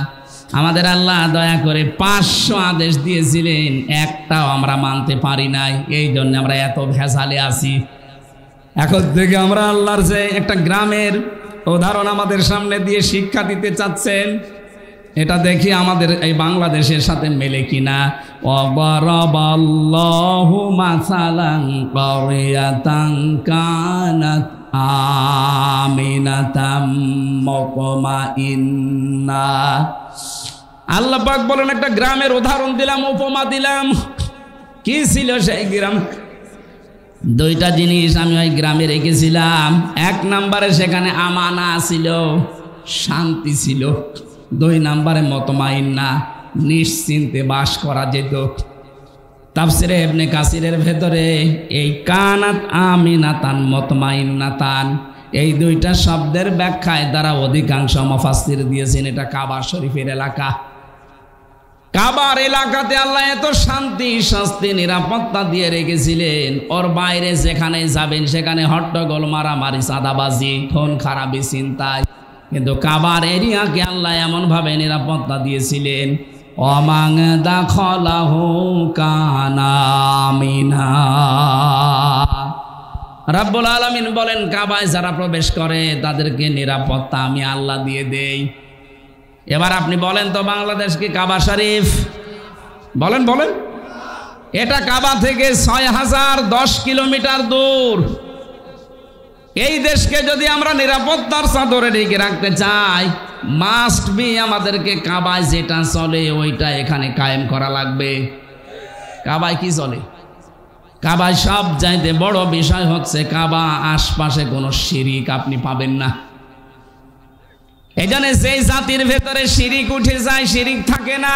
Speaker 1: আমাদের আল্লাহ দয়া করে 500 আদেশ দিয়েছিলেন, একটাও আমরা মানতে পারি নাই, এই জন্য আমরা এত ভেজালে আছি। এখন থেকে আমরা আল্লাহর যে একটা গ্রামের উদাহরণ আমাদের সামনে দিয়ে শিক্ষা দিতে চাচ্ছেন, এটা দেখি আমাদের এই বাংলাদেশের সাথে মেলে কিনা। ওয়ারাবাল্লাহু মাসালান ক্বরিয়াতান কানাত আমিনাতাম মুতমাইন্না। আল্লাহ পাক বলেন একটা গ্রামের উদাহরণ দিলাম, উপমা দিলাম। কি ছিল সেই গ্রাম? দুইটা জিনিস আমি ওই গ্রামে রেখেছিলাম। 1 নম্বরে সেখানে আমানা ছিল, শান্তি ছিল। 2 নম্বরে মুতমাইন্না, নিশ্চিন্তে বাস করা যেত। তাফসিরে ইবনে কাসিরের ভেতরে এই কানাত আমিনাতান মুতমাইন্নাতান, এই 2টা শব্দের ব্যাখ্যায় তারা অধিকাংশ মুফাসসির দিয়েছেন এটা কাবা শরীফের এলাকা। কাবার এলাকাতে আল্লাহ এত শান্তি, স্বস্তি, নিরাপত্তা দিয়ে রেখেছিলেন। ওর বাইরে যেখানে যাবেন সেখানে হট্টগোল, মারামারি, চাঁদাবাজি, খুন খারাপি, চিন্তায়। কিন্তু কাবার এরিয়াকে আল্লাহ এমনভাবে নিরাপত্তা দিয়েছিলেন, ওয়ামান দাখালাহু কানা আমিনা। রাব্বুল আলামিন বলেন, কাবায় যারা প্রবেশ করে তাদেরকে নিরাপত্তা আমি আল্লাহ দিয়ে দেই। এবার আপনি বলেন তো, বাংলাদেশ কি কাবা শরীফ? বলেন বলেন। এটা কাবা থেকে 6010 কিলোমিটার দূর। এই দেশকে যদি আমরা নিরাপত্তার চাদরে ঢেকে রাখতে চাই, মাস্ট বি আমাদেরকে কাবায় যেটা চলে ওইটা এখানে কায়েম করা লাগবে। কাবায় কি চলে? কাবায় সব চাইতে বড় বিষয় হচ্ছে কাবা আশপাশে কোনো শিরিক আপনি পাবেন না। এখানে যেই জাতির ভেতরে শিরিক উঠে যায়, শিরিক থাকে না,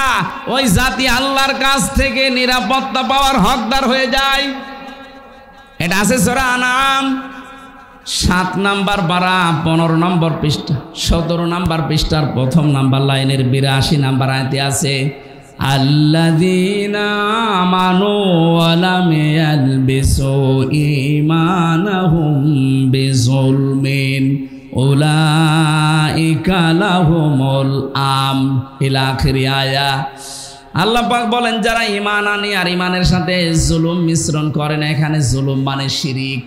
Speaker 1: ওই জাতি আল্লাহর কাছ থেকে নিরাপত্তা পাওয়ার হকদার হয়ে যায়। এটা আছে সূরা আনাম 7 নম্বর পারা 15 নম্বর পৃষ্ঠা, 17 নম্বর পৃষ্ঠার 1ম নম্বর লাইনের 82 নম্বর আয়াতে আছে, আল্লাযীনা আমানু ওয়া লাম ইয়ালবিসু ঈমানাহুম বিযুলমিন উলাইকা লাহুমুল আমন ইলা আখিরি আয়া। আল্লাহ পাক বলেন, যারা ঈমান আনে আর ঈমানের সাথে জুলুম মিশ্রণ করে না, এখানে জুলুম মানে শিরিক,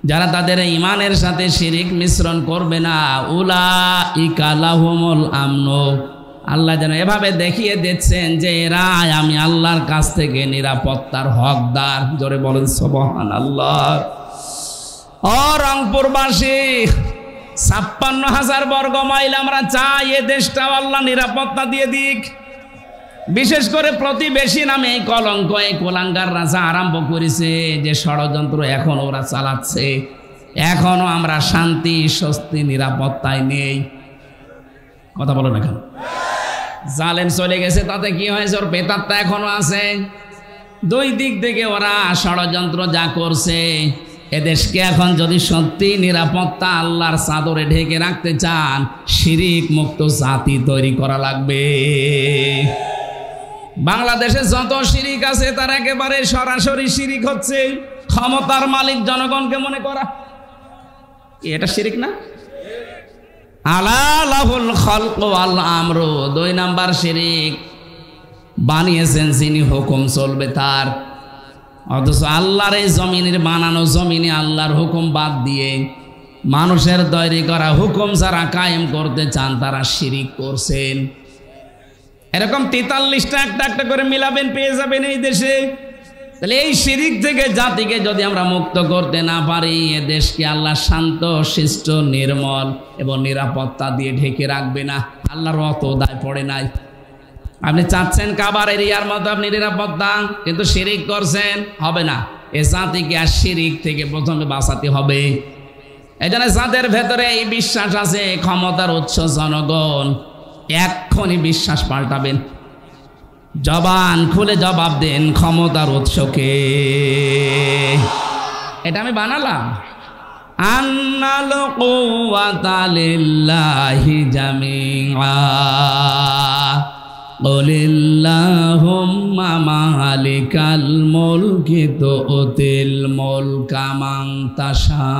Speaker 1: যারা তাদের ঈমানের সাথে শিরিক মিশ্রণ করবে না, উলাইকা লাহুমুল আমন, আল্লাহ যেন এভাবে দেখিয়ে দিচ্ছেন যে এরা আমি আল্লাহর কাছ থেকে নিরাপত্তার হকদার। জোরে বলেন সুবহানাল্লাহ। ও রংপুরবাসী, 56,000 বর্গ মাইল আমরা চাই এ দেশটাও আল্লাহ নিরাপত্তা দিয়ে দিক। বিশেষ করে প্রতিবেশী নামে এই কলঙ্ক, এই কোলাঙ্গার রাজা আরম্ভ করেছে যে ষড়যন্ত্র এখন ওরা চালাচ্ছে, এখনো আমরা শান্তি, স্বস্তি, নিরাপত্তায় নেই। কথা বলো না কেন? জালেম চলে গেছে, তাতে কি হয়েছে? ওর পেতাত্তা এখনো আছে। 2 দিক থেকে ওরা ষড়যন্ত্র যা করছে, এদেশকে এখন যদি সত্যি নিরাপত্তা আল্লাহর চাদরে ঢেকে রাখতে চান, শিরিক মুক্ত জাতি তৈরি করা লাগবে। বাংলাদেশে যত শিরিক আছে তার একেবারে সরাসরি শিরিক হচ্ছে ক্ষমতার মালিক জনগণকে মনে করা। এটা শিরিক না? আলা লাহুল খালকু ওয়াল আমরু, 2 নাম্বার শিরিক, বানিয়েছেন যিনি, হুকুম চলবে তার। অথচ আল্লাহর এই জমিনের বানানো জমিনে আল্লাহর হুকুম বাদ দিয়ে মানুষের তৈরি করা হুকুম যারা কায়েম করতে চান তারা শিরিক করছেন। এরকম 43টা একটা একটা করে মিলাবেন, পেয়ে যাবেন এই দেশে। তাহলে এই শিরিক থেকে জাতিকে যদি আমরা মুক্ত করতে না পারি, এ দেশকে আল্লাহ শান্ত শিষ্ট নির্মল এবং নিরাপত্তা দিয়ে ঢেকে রাখবে না। আল্লাহর অত দায় পড়ে নাই। আপনি চাচ্ছেন কাবার এরিয়ার মতো আপনি নিরাপত্তা, কিন্তু শিরিক করছেন, হবে না। এ জাতিকে আর শিরিক থেকে প্রথমে বাঁচাতে হবে। এই জন্য যাদের ভেতরে এই বিশ্বাস আছে ক্ষমতার উৎস জনগণ, এক্ষুনি বিশ্বাস পাল্টাবেন, জবান খুলে জবাব দেন ক্ষমতার উৎসকে। এটা আমি বানালাম। আন্নাল কুওয়াতা লিল্লাহি জামিআ কুলিল্লাহুম্মা মালিকাল মুলকি তুতিল মুলকা মান তাশা।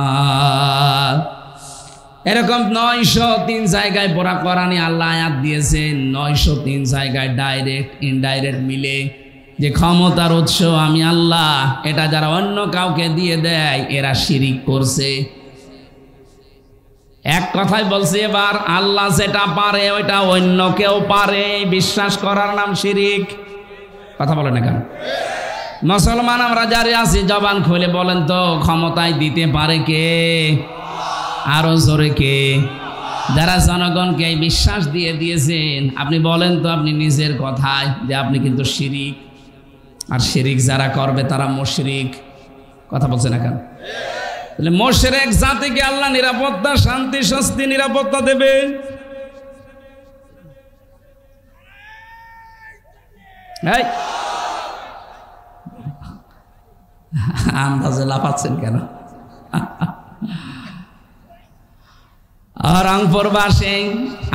Speaker 1: এরকম 903 জায়গায় পড়া কোরআনে আল্লাহ আয়াত দিয়েছেন, 903 জায়গায় ডাইরেক্ট ইনডাইরেক্ট মিলে, যে ক্ষমতার উৎস আমি আল্লাহ। এটা যারা অন্য কাউকে দিয়ে দেয় এরা শিরিক করছে। এক কথায় বলছে, এবার আল্লাহ যেটা পারে ওইটা অন্য কেউ পারে, বিশ্বাস করার নাম শিরিক। কথা বলে না কেন? মুসলমান আমরা যারা আছি জবান খুলে বলেন তো, ক্ষমতায় দিতে পারে কে? আরো জোরে কে? যারা জনগণকে বিশ্বাস দিয়ে দিয়েছেন, আপনি বলেন তো আপনি নিজের কথায় যে আপনি কিন্তু শিরিক। আর শিরিক যারা করবে তারা মুশরিক। কথা বলছে না কেন? তাহলে মুশরিক জাতিকে আল্লাহ নিরাপত্তা, শান্তি, স্বস্তি, নিরাপত্তা দেবে। আন্দাজে লাফাচ্ছেন কেন? রংপুরবাসী,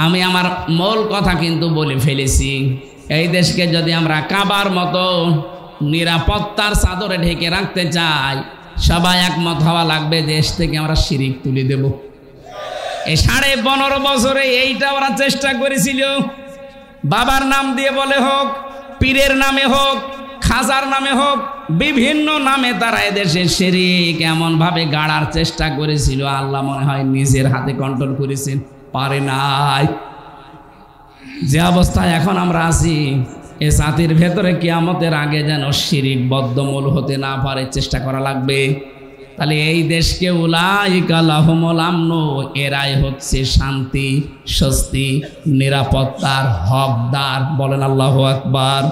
Speaker 1: আমি আমার মূল কথা কিন্তু বলে ফেলেছি। এই দেশকে যদি আমরা কাবার মতো নিরাপত্তার চাদরে ঢেকে রাখতে চাই, সবাই একমত হওয়া লাগবে, দেশ থেকে আমরা শিরিক তুলে দেব। এই 15.5 বছরে এইটা ওরা চেষ্টা করেছিল। বাবার নাম দিয়ে বলে হোক, পীরের নামে হোক, খাজার নামে হোক, বিভিন্ন নামে তারা এদেশে শিরিক এমন ভাবে গাড়ার চেষ্টা করেছিল, আল্লাহ মনে হয় নিজের হাতে কন্ট্রোল করেছেন, পারে নাই। যে অবস্থায় এখন আমরা আছি, এ জাতির ভেতরে কিয়ামতের আগে যেন শিরিক বদ্ধমূল হতে না পারে, চেষ্টা করা লাগবে। তাহলে এই দেশকে উলাইকা লাহুমুল আমনু, এরাই হচ্ছে শান্তি, স্বস্তি, নিরাপত্তার হকদার। বলেন আল্লাহু আকবার।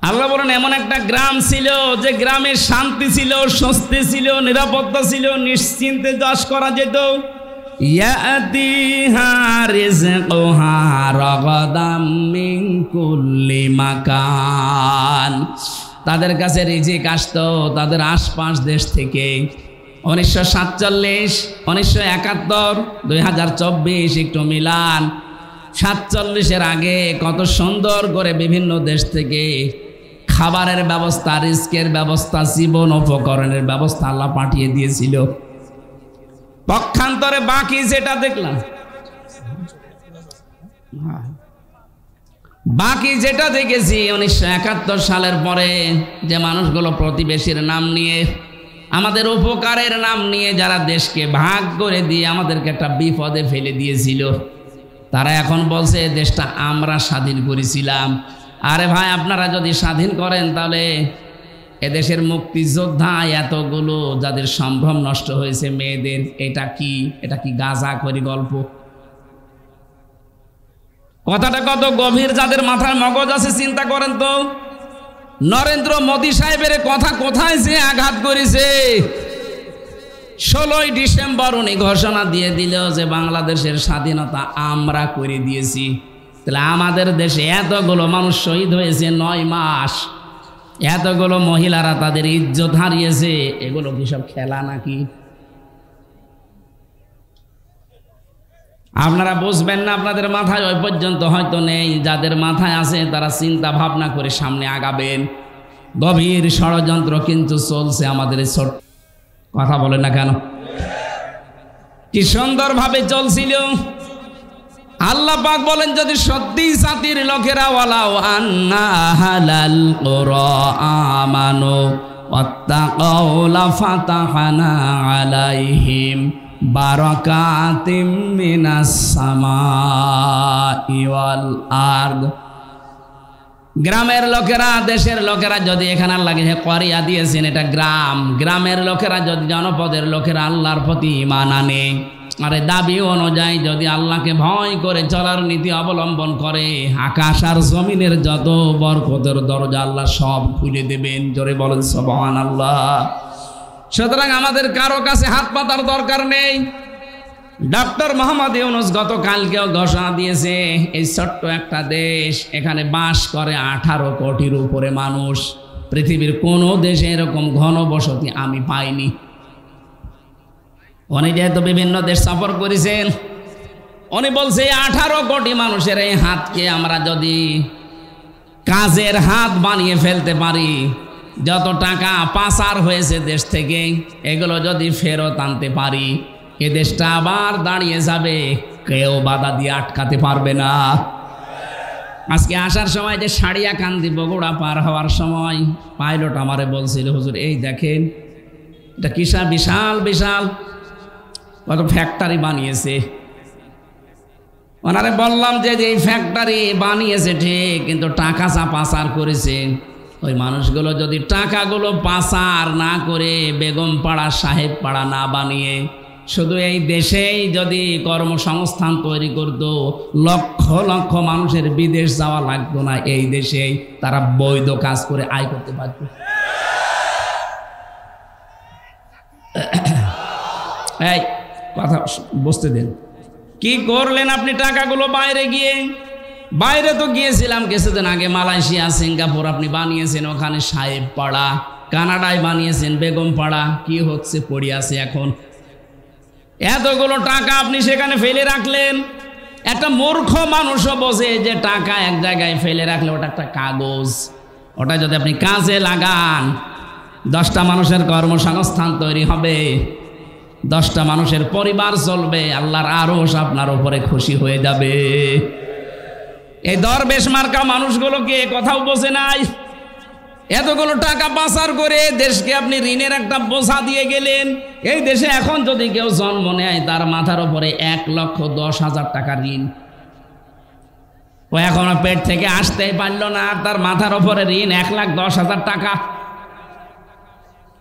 Speaker 1: আল্লাহ বলেন এমন একটা গ্রাম ছিল যে গ্রামে শান্তি ছিল, স্বস্তি ছিল, নিরাপত্তা ছিল, নিশ্চিন্তে চাষ করা যেত। ইয়াতিহা রিজকুহা রাগাদাম মিন কুল্লি মাকান। তাদের কাছে রিজিক আসতো তাদের আশপাশ দেশ থেকে। 1947, 1971, 2024 একটু মিলান। 47-এর আগে কত সুন্দর করে বিভিন্ন দেশ থেকে খাবারের ব্যবস্থা, রিস্কের ব্যবস্থা, জীবন উপকরণের ব্যবস্থা আল্লাহ পাঠিয়ে দিয়েছিল। পক্ষান্তরে বাকি যেটা দেখলাম, বাকি যেটা দেখেছি 1971 সালের পরে, যে মানুষগুলো প্রতিবেশীর নাম নিয়ে, আমাদের উপকারের নাম নিয়ে যারা দেশকে ভাগ করে দিয়ে আমাদেরকে একটা বিপদে ফেলে দিয়েছিল, তারা এখন বলছে দেশটা আমরা স্বাধীন করেছিলাম। আরে ভাই, আপনারা যদি স্বাধীন করেন তাহলে এদেশের মুক্তিযোদ্ধা এতগুলো যাদের সম্ভ্রম নষ্ট হয়েছে, মেয়েদের, এটা কি গাঁজা করি গল্প? কথাটা কত গভীর, যাদের মাথায় মগজ আছে চিন্তা করেন তো। নরেন্দ্র মোদী সাহেবের কথা কোথায় যে আঘাত করেছে। 16ই ডিসেম্বর উনি ঘোষণা দিয়ে দিল যে বাংলাদেশের স্বাধীনতা আমরা করে দিয়েছি। তাহলে আমাদের দেশে এতগুলো মানুষ শহীদ হয়েছে 9 মাস, এতগুলো মহিলারা তাদের ইজ্জত হারিয়েছে, এগুলো কি সব খেলা নাকি? আপনারা বুঝবেন না, আপনাদের মাথায় ওই পর্যন্ত হয়তো নেই। যাদের মাথায় আছে তারা চিন্তা ভাবনা করে সামনে আগাবেন। গভীর ষড়যন্ত্র কিন্তু চলছে আমাদের ছোট। কথা বলে না কেন? কি সুন্দরভাবে চলছিল। আল্লাহ পাক বলেন, যদি সত্যি জাতির লোকেরা ওয়ালাউ আন্না আহলাল কুরা আমানু ওয়াত্তাকাউ লাফাতাহনা আলাইহিম বারাকাতিম মিনাস সামাই ওয়াল আরদ। গ্রামের লোকেরা, দেশের লোকেরা যদি এখানে আল্লাহকে করিয়া দিয়েছেন এটা গ্রাম, গ্রামের লোকেরা যদি জনপদের লোকেরা আল্লাহর প্রতি ঈমান আনে, আরে দাবি অনুযায়ী যদি আল্লাহকে ভয় করে চলার নীতি অবলম্বন করে, আকাশ আর জমিনের যত বরকতের দরজা আল্লাহ সব খুলে দেবেন। জোরে বলেন সুবহানাল্লাহ। সুতরাং আমাদের কারো কাছে হাত পাতার দরকার নেই। ডক্টর মোহাম্মদ ইউনূস গতকালকেও ঘোষণা দিয়েছে, এই ছোট্ট একটা দেশ, এখানে বাস করে 18 কোটির উপরে মানুষ। পৃথিবীর কোনো দেশে এরকম ঘনবসতি আমি পাইনি। উনি যেহেতু বিভিন্ন দেশ সফর করেছেন, উনি বলছে 18 কোটি মানুষের এই হাতকে আমরা যদি কাজের হাত বানিয়ে ফেলতে পারি, যত টাকা পাচার হয়েছে দেশ থেকে এগুলো যদি ফেরত আনতে পারি, এ দেশটা আবার দাঁড়িয়ে যাবে, কেউ বাধা দিয়ে আটকাতে পারবে না। আজকে আসার সময় যে সাড়িয়াকান্দি বগুড়া পার হওয়ার সময় পাইলট আমারে বলছিল, হুজুর এই দেখেন এটা কিসা বিশাল বিশাল কত ফ্যাক্টরি বানিয়েছে। ওনারে বললাম যে এই ফ্যাক্টরি বানিয়েছে ঠিক, কিন্তু টাকা পাচার করেছে। ওই মানুষগুলো যদি টাকাগুলো পাচার না করে বেগমপাড়া সাহেব পাড়া না বানিয়ে শুধু এই দেশেই যদি কর্মসংস্থান তৈরি করত, লক্ষ লক্ষ মানুষের বিদেশ যাওয়া লাগতো না, এই দেশেই তারা বৈধ কাজ করে আয় করতে পারত। এই কথা বুঝতে দেন, কি করলেন আপনি টাকাগুলো বাইরে গিয়ে? বাইরে তো গিয়েছিলাম কিছুদিন আগে, মালয়েশিয়া, সিঙ্গাপুর আপনি বানিয়েছেন, ওখানে সাহেব পাড়া, কানাডায় বানিয়েছেন বেগম পাড়া, কি হচ্ছে পড়ে আছে এখন। এতগুলো টাকা আপনি সেখানে ফেলে রাখলেন। একটা মূর্খ মানুষও বোঝে যে টাকা এক জায়গায় ফেলে রাখলে ওটা একটা কাগজ, ওটা যদি আপনি কাজে লাগান 10টা মানুষের কর্মসংস্থান তৈরি হবে, 10টা মানুষের পরিবার চলবে, আল্লাহর আরশ আপনার উপরে খুশি হয়ে যাবে। এই দরবেশ মার্কা মানুষগুলোকে কথাও বোঝে নাই। এতগুলো টাকা পাচার করে দেশকে আপনি ঋণের একটা বোঝা দিয়ে গেলেন। এই দেশে এখন যদি কেউ জন্ম নেয় তার মাথার উপরে 1,10,000 টাকা ঋণ। ও এখনো পেট থেকে আসতেই পারল না, আর তার মাথার উপরে ঋণ 1,10,000 টাকা।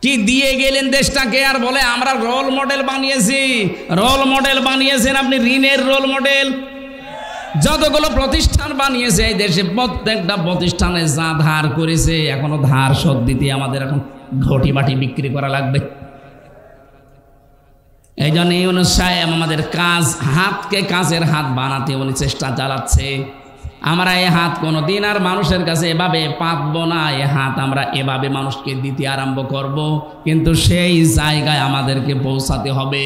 Speaker 1: কি দিয়ে গেলেন দেশটাকে, আর বলে আমরা রোল মডেল বানিয়েছি। রোল মডেল বানিয়েছেন আপনি, ঋণের রোল মডেল। যতগুলো প্রতিষ্ঠান বানিয়েছে এই দেশে, প্রত্যেকটা প্রতিষ্ঠানে যা ধার করেছে এখনো ধার শোধ দিতে আমাদের এখন ঘটি বাটি বিক্রি করা লাগবে। এই জন্য ইউনূস সাহেব আমাদের হাতকে কাজের হাত বানাতে উনি চেষ্টা চালাচ্ছে। আমরা এই হাত কোনো দিন আর মানুষের কাছে এভাবে পাতবো না, এই হাত আমরা এভাবে মানুষকে দিতে আরম্ভ করব, কিন্তু সেই জায়গায় আমাদেরকে পৌঁছাতে হবে।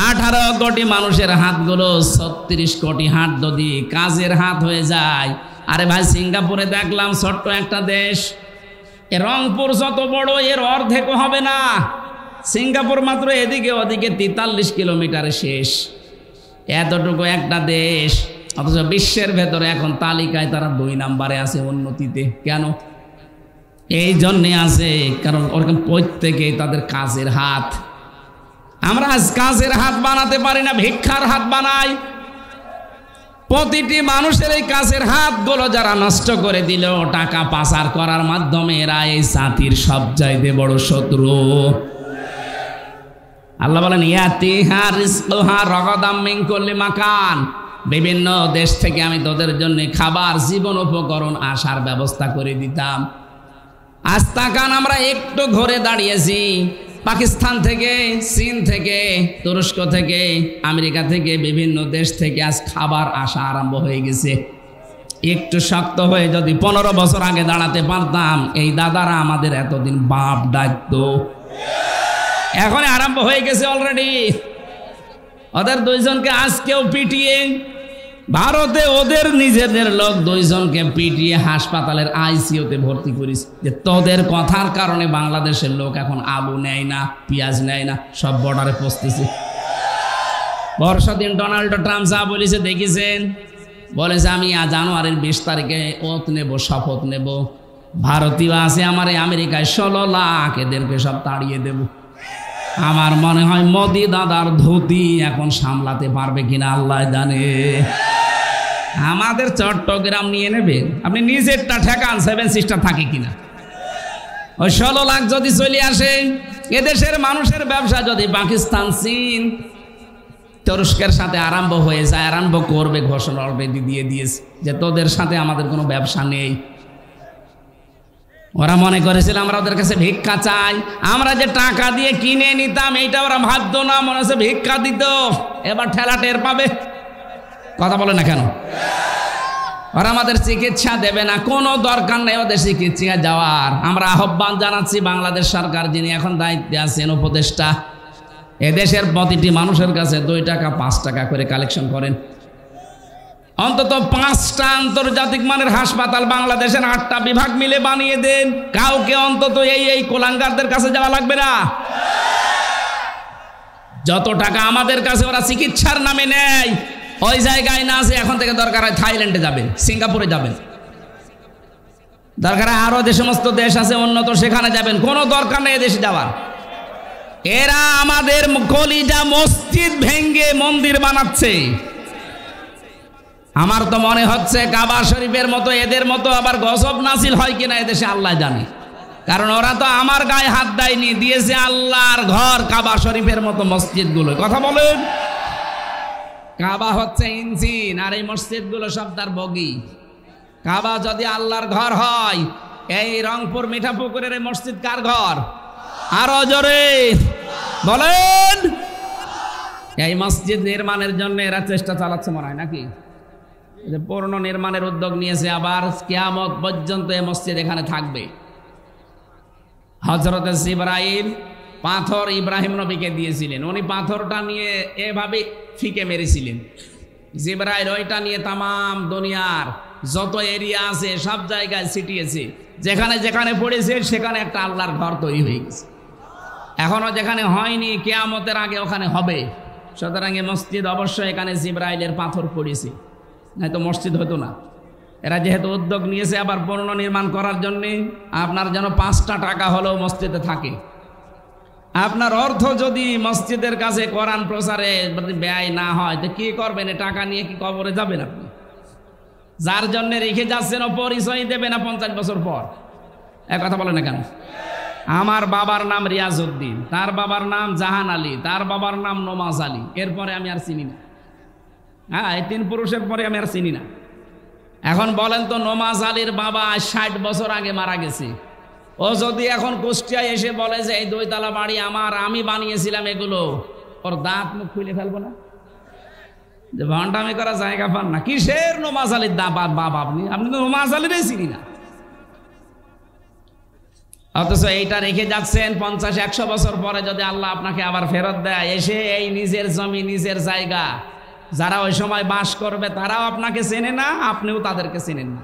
Speaker 1: 18 কোটি মানুষের হাতগুলো 36 কোটি হাত যদি কাজের হাত হয়ে যায়। আরে ভাই, সিঙ্গাপুরে দেখলাম ছোট্ট একটা দেশ, রংপুর যত বড় এর অর্ধেকও হবে না। সিঙ্গাপুর মাত্র এদিকে ওদিকে 43 কিলোমিটারে শেষ, এতটুকু একটা দেশ, অথচ বিশ্বের ভেতরে এখন তালিকায় তারা 2 নম্বরে আছে উন্নতিতে। কেন? এই জন্যে আছে কারণ ওরকম প্রত্যেকেই তাদের কাজের হাত। আমরা আজ কাজের হাত বানাতে পারি না, ভিক্ষার হাত বানাই। প্রতিটি মানুষের এই কাজের হাতগুলো যারা নষ্ট করে দিল টাকা পাচার করার মাধ্যমে, এরা এই জাতির সবচাইতে বড় শত্রু। আল্লাহ বলেন ইয়াতিহা রিজকুহা রাগাদাম মিন কুল্লি মাকান, বিভিন্ন দেশ থেকে আমি তোদের জন্য খাবার, জীবন উপকরণ আসার ব্যবস্থা করে দিতাম। আজ তাকান, আমরা একটু ঘুরে দাঁড়িয়েছি, পাকিস্তান থেকে, চীন থেকে, তুরস্ক থেকে, আমেরিকা থেকে, বিভিন্ন দেশ থেকে আজ খাবার আসা আরম্ভ হয়ে গেছে। একটু শক্ত হয়ে যদি 15 বছর আগে দাঁড়াতে পারতাম, এই দাদারা আমাদের এতদিন বাপ ডাকতো। এখন আরম্ভ হয়ে গেছে অলরেডি। ওদের 2 জনকে আজকেও পিটিয়ে, ভারতে ওদের নিজেদের লোক 2 জনকে পিটিয়ে হাসপাতালের আইসিইউতে ভর্তি করিস, যে তোদের কথার কারণে বাংলাদেশের লোক এখন আলু নেয় না, পেঁয়াজ নেয় না, সব বর্ডারে পৌঁছতেছে। বর্ষদিন ডোনাল্ড ট্রাম্প যা বলেছে দেখেছেন, বলেছে আমি জানুয়ারির 20 তারিখে ওত নেব, শপথ নেব, ভারতীয় আছে আমার আমেরিকায় 16 লাখ, এদেরকে সব তাড়িয়ে দেব। আমার মনে হয় মোদি দাদার ধুতি এখন সামলাতে পারবে কিনা আল্লাহ জানে। আমাদের চট্টগ্রাম নিয়ে নেবেন, আপনি নিজেরটা ঠেকান, 7 সিস্টার থাকে কিনা। ওই 16 লাখ যদি চলে আসে, এদেশের মানুষের ব্যবসা যদি পাকিস্তান, চীন, তুরস্কের সাথে আরম্ভ হয়ে যায়, আরম্ভ করবে, ঘোষণা অলরেডি দিয়ে দিয়েছে যে তোদের সাথে আমাদের কোনো ব্যবসা নেই। ওরা মনে করেছিল আমরা ওদের কাছে ভিক্ষা চাই, আমরা যে টাকা দিয়ে কিনে নিতাম এইটা ওরা ভাবতো না, মনে হচ্ছে ভিক্ষা দিত। এবার ঠেলা টের পাবে, কথা বলে না কেন? ওরা আমাদের চিকিৎসা দেবে না, কোনো দরকার নেই ওদের চিকিৎসা যাওয়ার। আমরা আহ্বান জানাচ্ছি বাংলাদেশ সরকার, যিনি এখন দায়িত্বে আছেন, উপদেষ্টা, এদেশের প্রতিটি মানুষের কাছে 2 টাকা 5 টাকা করে কালেকশন করেন। অন্তত 5টা আন্তর্জাতিক মানের হাসপাতাল বাংলাদেশের 8টা বিভাগ মিলে বানিয়ে দেন। কাউকে অন্তত এই কোলাঙ্গারদের কাছে যাওয়া লাগবে না। যত টাকা আমাদের কাছে ওরা চিকিৎসার নামে নেয়, ওই জায়গায় না আছে, এখন থেকে দরকার হয় থাইল্যান্ডে যাবেন, সিঙ্গাপুরে যাবেন, দরকার আরো যে সমস্ত দেশ আছে উন্নত, সেখানে যাবেন, কোনো দরকার নেই এদেশে যাওয়ার। এরা আমাদের কলিজা মসজিদ ভেঙ্গে মন্দির বানাচ্ছে। আমার তো মনে হচ্ছে কাবা শরীফের মতো এদের মতো আবার গজব নাজিল হয় কিনা এদেশে আল্লাহ জানে, কারণ ওরা তো আমার গায়ে হাত দেয়নি, দিয়েছে আল্লাহর ঘর কাবা শরীফের মতো মসজিদগুলো। কথা বলেন, কাবা হচ্ছে ইঞ্জিন আর এই মসজিদগুলো সব তার বগি। কাবা যদি আল্লাহর ঘর হয়, এই রংপুর মিঠাপুকুরের এই মসজিদ কার ঘর? আরো জোরে বলেন। এই মসজিদ নির্মাণের জন্য এরা চেষ্টা চালাচ্ছে মনে হয় নাকি, যে পূর্ণ নির্মাণের উদ্যোগ নিয়েছে, আবার কিয়ামত পর্যন্ত এই মসজিদ এখানে থাকবে। হযরত জিবরাইল পাথর ইব্রাহিম নবীকে দিয়েছিলেন, উনি পাথরটা নিয়ে এভাবে ফিকে মেরেছিলেন। জিবরাইল ওইটা নিয়ে তামাম দুনিয়ার যত এরিয়া আছে সব জায়গায় ছিটিয়েছে, যেখানে যেখানে পড়েছে সেখানে একটা আল্লাহর ঘর তৈরি হয়ে গেছে। এখনো যেখানে হয়নি, কিয়ামতের আগে ওখানে হবে। সুতরাং এই মসজিদ অবশ্যই এখানে জিবরাইলের পাথর পড়েছে, নয়তো মসজিদ হতো না। এরা যেহেতু উদ্যোগ নিয়েছে আবার পুনর্নির্মাণ করার জন্যে, আপনার যেন 5টা টাকা হলেও মসজিদে থাকে। আপনার অর্থ যদি মসজিদের কাছে কোরআন প্রচারে ব্যয় না হয়, তো কি করবেন? টাকা নিয়ে কি কবরে যাবেন আপনি? যার জন্য রেখে যাচ্ছেন ও পরিচয় দেবে না 50 বছর পর। এক কথা বলে না কেন? আমার বাবার নাম রিয়াজউদ্দিন, তার বাবার নাম জাহান আলী, তার বাবার নাম নমাজ আলী, এরপরে আমি আর চিনি না। হ্যাঁ, এই 3 পুরুষের পরে আমি আর চিনি না। এখন বলেন তো, নমাজ আলীর বাবা 60 বছর আগে মারা গেছে, ও যদি এখন কুষ্টিয়ায় এসে বলে যে এই 2 তলা বাড়ি আমার, আমি বানিয়েছিলাম এগুলো, ওর দাঁত মুখ খুলে ফেলবো না? যে ভণ্ডামি করা জায়গা পান না। কিসের নমাজ আলীর বাবা আপনি? আপনি তো নমাজ আলীরই চিনি না। অথচ এইটা রেখে যাচ্ছেন 50-100 বছর পরে যদি আল্লাহ আপনাকে আবার ফেরত দেয়, এসে এই নিজের জমি নিজের জায়গা, যারা ওই সময় বাস করবে তারাও আপনাকে চেনে না, আপনিও তাদেরকে চেনেন না।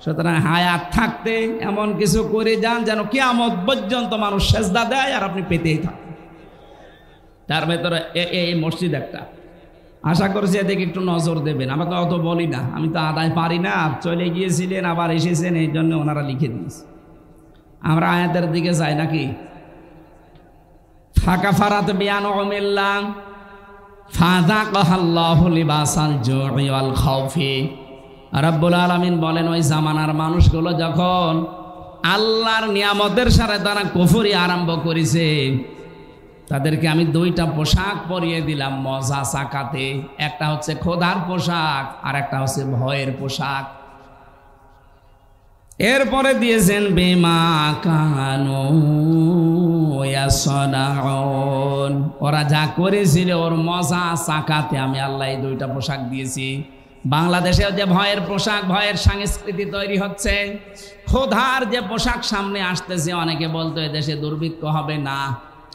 Speaker 1: সুতরাং হায়াত থাকতে এমন কিছু করে যান যেন কিয়ামত পর্যন্ত মানুষ সেজদা দেয় আর আপনি পেতেই থাকেন। তার ভেতরে এই মসজিদ একটা, আশা করছি এদিকে একটু নজর দেবেন। আমরা তো অত বলি না, আমি তো আদায় পারি না। চলে গিয়েছিলেন আবার এসেছেন, এই জন্য ওনারা লিখে দিয়েছে। আমরা আয়াতের দিকে যাই নাকি? ফাকাফারাত বিআনউমিল্লাহ ফাযাকাল্লাহু লিবাসাল জুই ওয়াল খাউফি। রব্বুল আলামিন বলেন, ওই জামানার মানুষগুলো যখন আল্লাহর নিয়ামতের সাথে তারা কুফরি আরম্ভ করেছে, তাদেরকে আমি 2টা পোশাক পরিয়ে দিলাম মজা সাকাতে। একটা হচ্ছে খোদার পোশাক আর একটা হচ্ছে ভয়ের পোশাক। এরপরে দিয়েছেন বিমা কানু ইয়াসনাউন, ওরা যা করেছিল ওর মজা সাকাতে আমি আল্লাহ এই 2টা পোশাক দিয়েছি। বাংলাদেশে যে ভয়ের পোশাক, ভয়ের সংস্কৃতি তৈরি হচ্ছে, খোদার যে পোশাক সামনে আসতেছে, অনেকে বলতো এদেশে দুর্ভিক্ষ হবে না,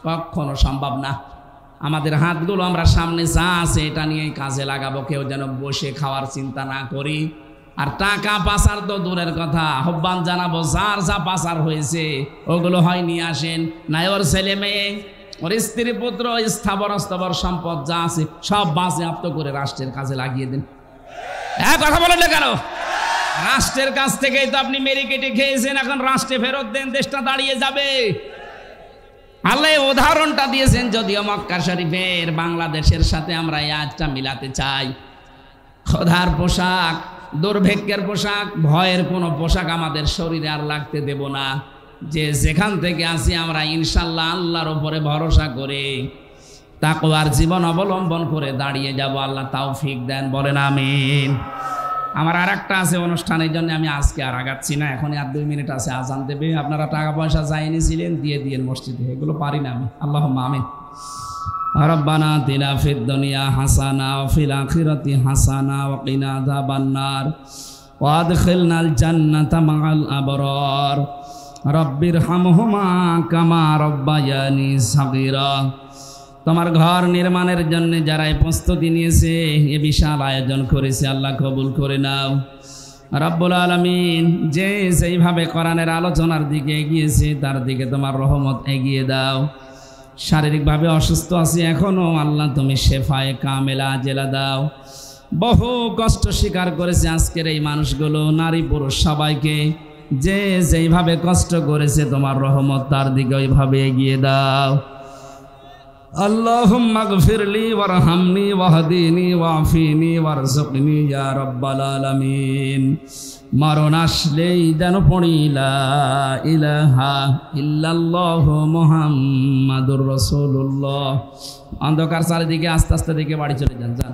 Speaker 1: কখনো সম্ভব না। আমাদের হাতগুলো আমরা সামনে যা আছে এটা নিয়েই কাজে লাগাবো, কেউ যেন বসে খাওয়ার চিন্তা না করি। আর টাকা পাচার তো দূরের কথা, আহ্বান জানাবো যার যা পাচার হয়েছে ওগুলো হয় নিয়ে আসেন, নাই ওর ছেলে মেয়ে, ওর স্ত্রী পুত্র, স্থাবর স্থবর সম্পদ যা আছে সব বাজেয়াপ্ত করে রাষ্ট্রের কাজে লাগিয়ে দেন। কথা বলেন না কেন? রাষ্ট্রের কাছ থেকেই তো আপনি মেরে কেটে খেয়েছেন, এখন রাষ্ট্রে ফেরত দেন, দেশটা দাঁড়িয়ে যাবে। আল্লাহ উদাহরণটা দিয়েছেন, যদিও মক্কা শরীফের বাংলাদেশের সাথে আমরা এই আয়াতটা মিলাতে চাই। খোদার পোশাক, দুর্ভিক্ষের পোশাক, ভয়ের কোনো পোশাক আমাদের শরীরে আর লাগতে দেব না। যে যেখান থেকে আসি আমরা ইনশাল্লাহ আল্লাহর উপরে ভরসা করে তাকওয়ার জীবন অবলম্বন করে দাঁড়িয়ে যাব। আল্লাহ তৌফিক দেন, বলেন আমিন। আমার আর একটা আছে অনুষ্ঠানের জন্য, আমি আজকে আর আগাচ্ছি না, এখন আর 2 মিনিট আছে, আজান দেবে। আপনারা টাকা পয়সা চাইনিছিলেন, দিয়ে দিয়েন মসজিদে, এগুলো পারি না আমি। আল্লাহুম্মা আমিন। রব্বানা আতিনা ফিদ দুনিয়া হাসানা ওয়া ফিল আখিরাতি হাসানা ওয়া কিনা আযাবান নার ওয়া আদখিলনাল জান্নাতা মা'আল আবরার রব্বিরহামহুমা কামা রব্বায়ানি সাগীরা। তোমার ঘর নির্মাণের জন্য যারা প্রস্তুতি নিয়েছে, এ বিশাল আয়োজন করেছে, আল্লাহ কবুল করে নাও রব্বুল আলামিন। যে যেইভাবে কোরআনের আলোচনার দিকে এগিয়েছে তার দিকে তোমার রহমত এগিয়ে দাও। শারীরিকভাবে অসুস্থ আছি এখনো, আল্লাহ তুমি শেফায়ে কামেলা জেলা দাও। বহু কষ্ট স্বীকার করেছে আজকের এই মানুষগুলো, নারী পুরুষ সবাইকে। যে যেইভাবে কষ্ট করেছে তোমার রহমত তার দিকে ওইভাবে এগিয়ে দাও। আল্লাহুম্মা গফিরলি ওয়ারহামনি ওয়াহদিনি ওয়াফিনি ওয়ারযুকনি ইয়া রাব্বাল আলামিন। মরণ আসলেই যেন পড়ি লা ইলাহা ইল্লাল্লাহু মুহাম্মাদুর রাসূলুল্লাহ। অন্ধকার চারিদিকে আস্তে আস্তে দিকে বাড়ি চলে যান।